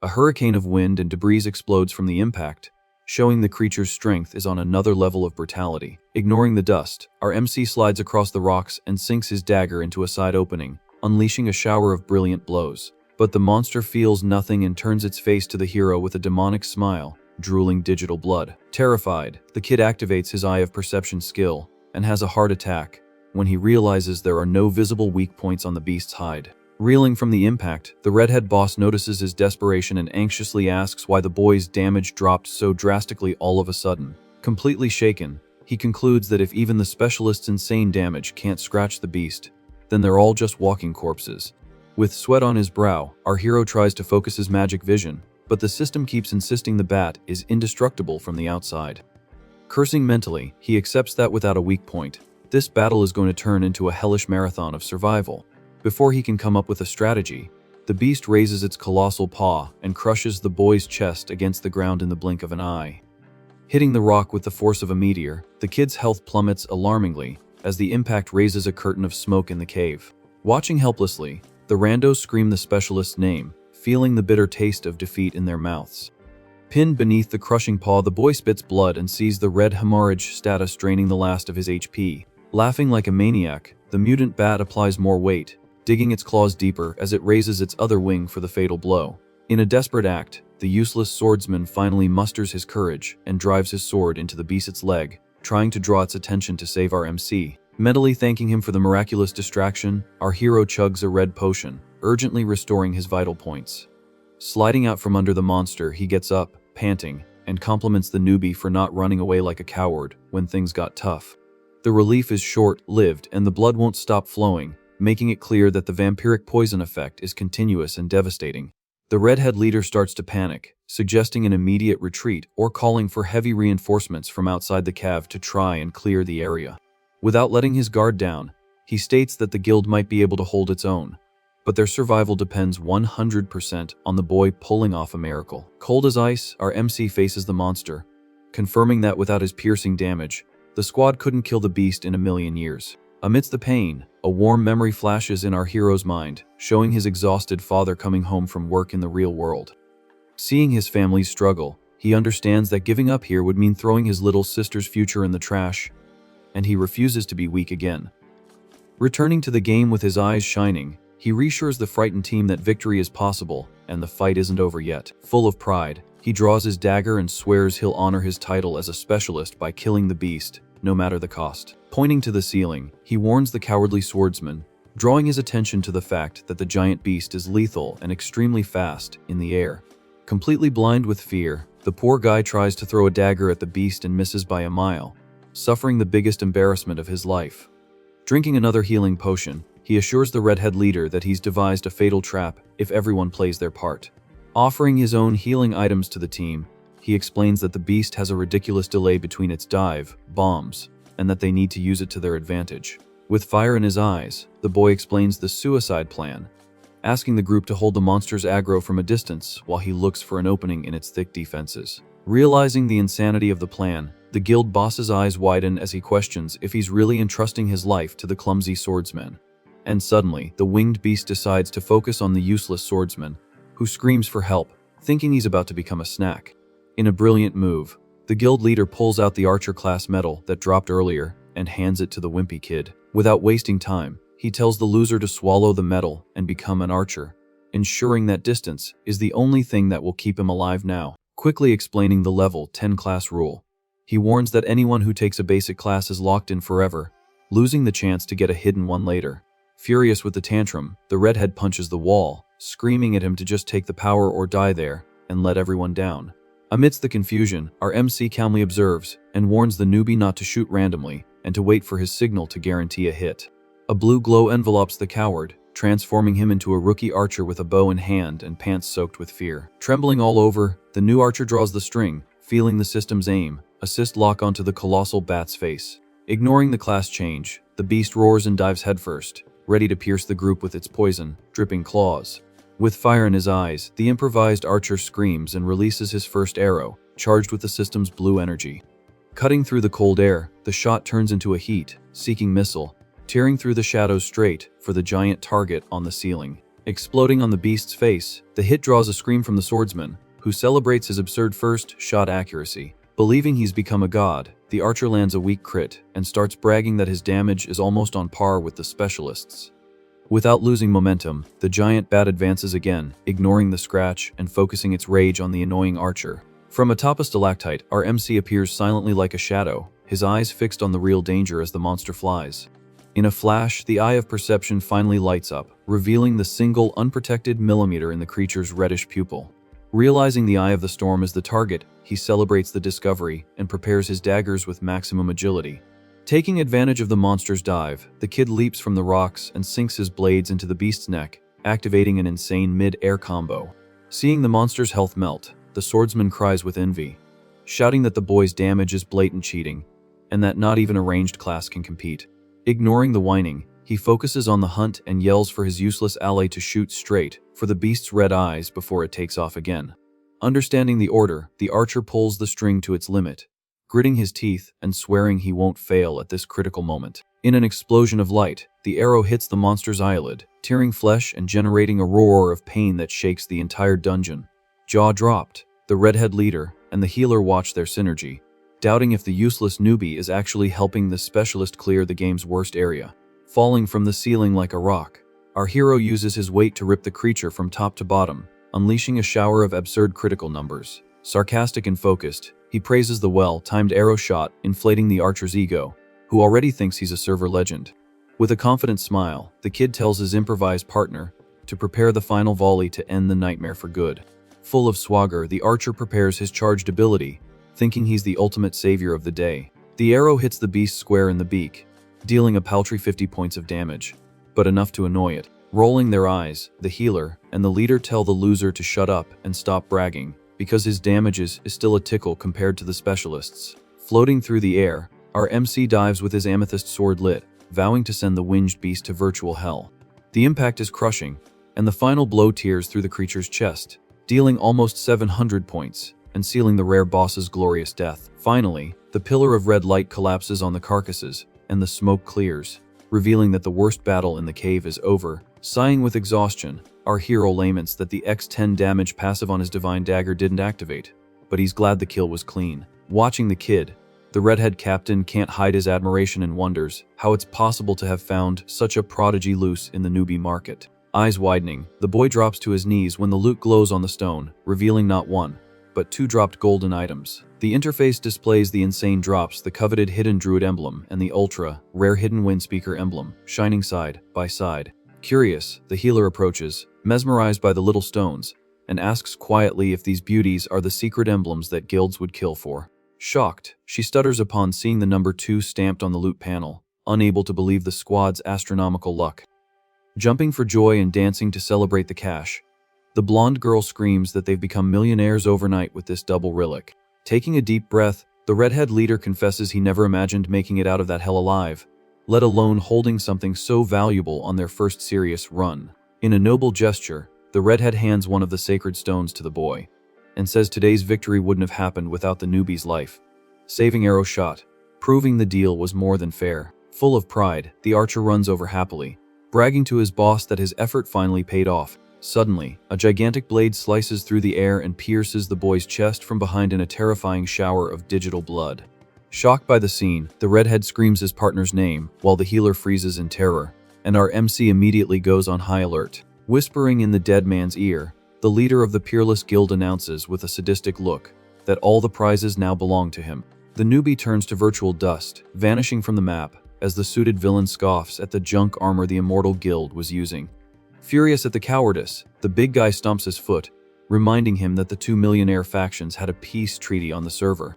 A hurricane of wind and debris explodes from the impact, showing the creature's strength is on another level of brutality. Ignoring the dust, our MC slides across the rocks and sinks his dagger into a side opening, unleashing a shower of brilliant blows. But the monster feels nothing and turns its face to the hero with a demonic smile, drooling digital blood. Terrified, the kid activates his Eye of Perception skill and has a heart attack when he realizes there are no visible weak points on the beast's hide. Reeling from the impact, the redhead boss notices his desperation and anxiously asks why the boy's damage dropped so drastically all of a sudden. Completely shaken, he concludes that if even the specialist's insane damage can't scratch the beast, then they're all just walking corpses. With sweat on his brow, our hero tries to focus his magic vision, but the system keeps insisting the bat is indestructible from the outside. Cursing mentally, he accepts that without a weak point, this battle is going to turn into a hellish marathon of survival. Before he can come up with a strategy, the beast raises its colossal paw and crushes the boy's chest against the ground in the blink of an eye. Hitting the rock with the force of a meteor, the kid's health plummets alarmingly as the impact raises a curtain of smoke in the cave. Watching helplessly, the randos scream the specialist's name, feeling the bitter taste of defeat in their mouths. Pinned beneath the crushing paw, the boy spits blood and sees the red hemorrhage status draining the last of his HP. Laughing like a maniac, the mutant bat applies more weight, digging its claws deeper as it raises its other wing for the fatal blow. In a desperate act, the useless swordsman finally musters his courage and drives his sword into the beast's leg, trying to draw its attention to save our MC. Mentally thanking him for the miraculous distraction, our hero chugs a red potion, urgently restoring his vital points. Sliding out from under the monster, he gets up, panting, and compliments the newbie for not running away like a coward when things got tough. The relief is short-lived and the blood won't stop flowing, making it clear that the vampiric poison effect is continuous and devastating. The redhead leader starts to panic, suggesting an immediate retreat or calling for heavy reinforcements from outside the cave to try and clear the area. Without letting his guard down, he states that the guild might be able to hold its own, but their survival depends 100% on the boy pulling off a miracle. Cold as ice, our MC faces the monster, confirming that without his piercing damage, the squad couldn't kill the beast in a million years. Amidst the pain, a warm memory flashes in our hero's mind, showing his exhausted father coming home from work in the real world. Seeing his family's struggle, he understands that giving up here would mean throwing his little sister's future in the trash, and he refuses to be weak again. Returning to the game with his eyes shining, he reassures the frightened team that victory is possible and the fight isn't over yet. Full of pride, He draws his dagger and swears he'll honor his title as a specialist by killing the beast, no matter the cost. Pointing to the ceiling, he warns the cowardly swordsman, drawing his attention to the fact that the giant beast is lethal and extremely fast in the air. Completely blind with fear, the poor guy tries to throw a dagger at the beast and misses by a mile, suffering the biggest embarrassment of his life. Drinking another healing potion, he assures the redhead leader that he's devised a fatal trap if everyone plays their part. Offering his own healing items to the team, he explains that the beast has a ridiculous delay between its dive, bombs, and that they need to use it to their advantage. With fire in his eyes, the boy explains the suicide plan, asking the group to hold the monster's aggro from a distance while he looks for an opening in its thick defenses. Realizing the insanity of the plan, the guild boss's eyes widen as he questions if he's really entrusting his life to the clumsy swordsman. And suddenly, the winged beast decides to focus on the useless swordsman, who screams for help, thinking he's about to become a snack. In a brilliant move, the guild leader pulls out the archer class medal that dropped earlier and hands it to the wimpy kid. Without wasting time, he tells the loser to swallow the medal and become an archer, ensuring that distance is the only thing that will keep him alive now. Quickly explaining the level 10 class rule, he warns that anyone who takes a basic class is locked in forever, losing the chance to get a hidden one later. Furious with the tantrum, the redhead punches the wall, screaming at him to just take the power or die there and let everyone down. Amidst the confusion, our MC calmly observes and warns the newbie not to shoot randomly and to wait for his signal to guarantee a hit. A blue glow envelopes the coward, transforming him into a rookie archer with a bow in hand and pants soaked with fear. Trembling all over, the new archer draws the string, feeling the system's aim, assist lock onto the colossal bat's face. Ignoring the class change, the beast roars and dives headfirst, ready to pierce the group with its poison, dripping claws. With fire in his eyes, the improvised archer screams and releases his first arrow, charged with the system's blue energy. Cutting through the cold air, the shot turns into a heat-seeking missile, tearing through the shadows straight for the giant target on the ceiling. Exploding on the beast's face, the hit draws a scream from the swordsman, who celebrates his absurd first-shot accuracy. Believing he's become a god, the archer lands a weak crit and starts bragging that his damage is almost on par with the specialists. Without losing momentum, the giant bat advances again, ignoring the scratch and focusing its rage on the annoying archer. From atop a stalactite, our MC appears silently like a shadow, his eyes fixed on the real danger as the monster flies. In a flash, the eye of perception finally lights up, revealing the single unprotected millimeter in the creature's reddish pupil. Realizing the eye of the storm is the target, he celebrates the discovery and prepares his daggers with maximum agility. Taking advantage of the monster's dive, the kid leaps from the rocks and sinks his blades into the beast's neck, activating an insane mid-air combo. Seeing the monster's health melt, the swordsman cries with envy, shouting that the boy's damage is blatant cheating, and that not even a ranged class can compete. Ignoring the whining, he focuses on the hunt and yells for his useless ally to shoot straight for the beast's red eyes before it takes off again. Understanding the order, the archer pulls the string to its limit, gritting his teeth and swearing he won't fail at this critical moment. In an explosion of light, the arrow hits the monster's eyelid, tearing flesh and generating a roar of pain that shakes the entire dungeon. Jaw dropped, the redhead leader and the healer watch their synergy, doubting if the useless newbie is actually helping the specialist clear the game's worst area. Falling from the ceiling like a rock, our hero uses his weight to rip the creature from top to bottom, unleashing a shower of absurd critical numbers. Sarcastic and focused, he praises the well-timed arrow shot, inflating the archer's ego, who already thinks he's a server legend. With a confident smile, the kid tells his improvised partner to prepare the final volley to end the nightmare for good. Full of swagger, the archer prepares his charged ability, thinking he's the ultimate savior of the day. The arrow hits the beast square in the beak, dealing a paltry 50 points of damage, but enough to annoy it. Rolling their eyes, the healer and the leader tell the loser to shut up and stop bragging, because his damages is still a tickle compared to the specialists. Floating through the air, our MC dives with his amethyst sword lit, vowing to send the winged beast to virtual hell. The impact is crushing, and the final blow tears through the creature's chest, dealing almost 700 points and sealing the rare boss's glorious death. Finally, the pillar of red light collapses on the carcasses, and the smoke clears, revealing that the worst battle in the cave is over. Sighing with exhaustion, our hero laments that the X10 damage passive on his divine dagger didn't activate, but he's glad the kill was clean. Watching the kid, the redhead captain can't hide his admiration and wonders how it's possible to have found such a prodigy loose in the newbie market. Eyes widening, the boy drops to his knees when the loot glows on the stone, revealing not one, but 2 dropped golden items. The interface displays the insane drops, the coveted hidden druid emblem, and the ultra rare hidden windspeaker emblem, shining side by side. Curious, the healer approaches, mesmerized by the little stones, and asks quietly if these beauties are the secret emblems that guilds would kill for. Shocked, she stutters upon seeing the number 2 stamped on the loot panel, unable to believe the squad's astronomical luck. Jumping for joy and dancing to celebrate the cash, the blonde girl screams that they've become millionaires overnight with this double relic. Taking a deep breath, the redhead leader confesses he never imagined making it out of that hell alive, let alone holding something so valuable on their first serious run. In a noble gesture, the redhead hands one of the sacred stones to the boy, and says today's victory wouldn't have happened without the newbie's life. Saving arrow shot, proving the deal was more than fair. Full of pride, the archer runs over happily, bragging to his boss that his effort finally paid off. Suddenly, a gigantic blade slices through the air and pierces the boy's chest from behind in a terrifying shower of digital blood. Shocked by the scene, the redhead screams his partner's name, while the healer freezes in terror, and our MC immediately goes on high alert. Whispering in the dead man's ear, the leader of the Peerless Guild announces with a sadistic look that all the prizes now belong to him. The newbie turns to virtual dust, vanishing from the map, as the suited villain scoffs at the junk armor the Immortal Guild was using. Furious at the cowardice, the big guy stomps his foot, reminding him that the 2 millionaire factions had a peace treaty on the server.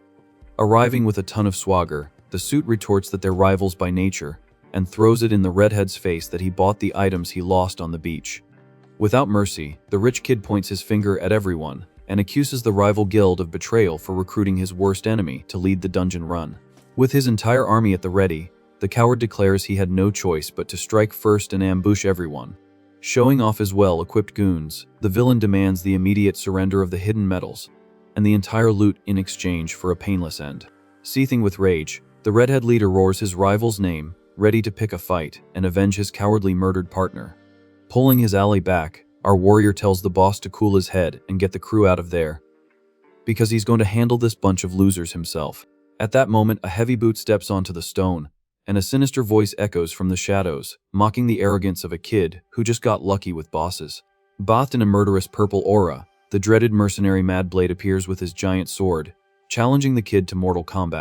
Arriving with a ton of swagger, the suit retorts that they're rivals by nature, and throws it in the redhead's face that he bought the items he lost on the beach. Without mercy, the rich kid points his finger at everyone and accuses the rival guild of betrayal for recruiting his worst enemy to lead the dungeon run. With his entire army at the ready, the coward declares he had no choice but to strike first and ambush everyone. Showing off his well-equipped goons, the villain demands the immediate surrender of the hidden metals and the entire loot in exchange for a painless end. Seething with rage, the redhead leader roars his rival's name, ready to pick a fight and avenge his cowardly murdered partner. Pulling his ally back, our warrior tells the boss to cool his head and get the crew out of there, because he's going to handle this bunch of losers himself. At that moment, a heavy boot steps onto the stone, and a sinister voice echoes from the shadows, mocking the arrogance of a kid who just got lucky with bosses. Bathed in a murderous purple aura, the dreaded mercenary Mad Blade appears with his giant sword, challenging the kid to mortal combat.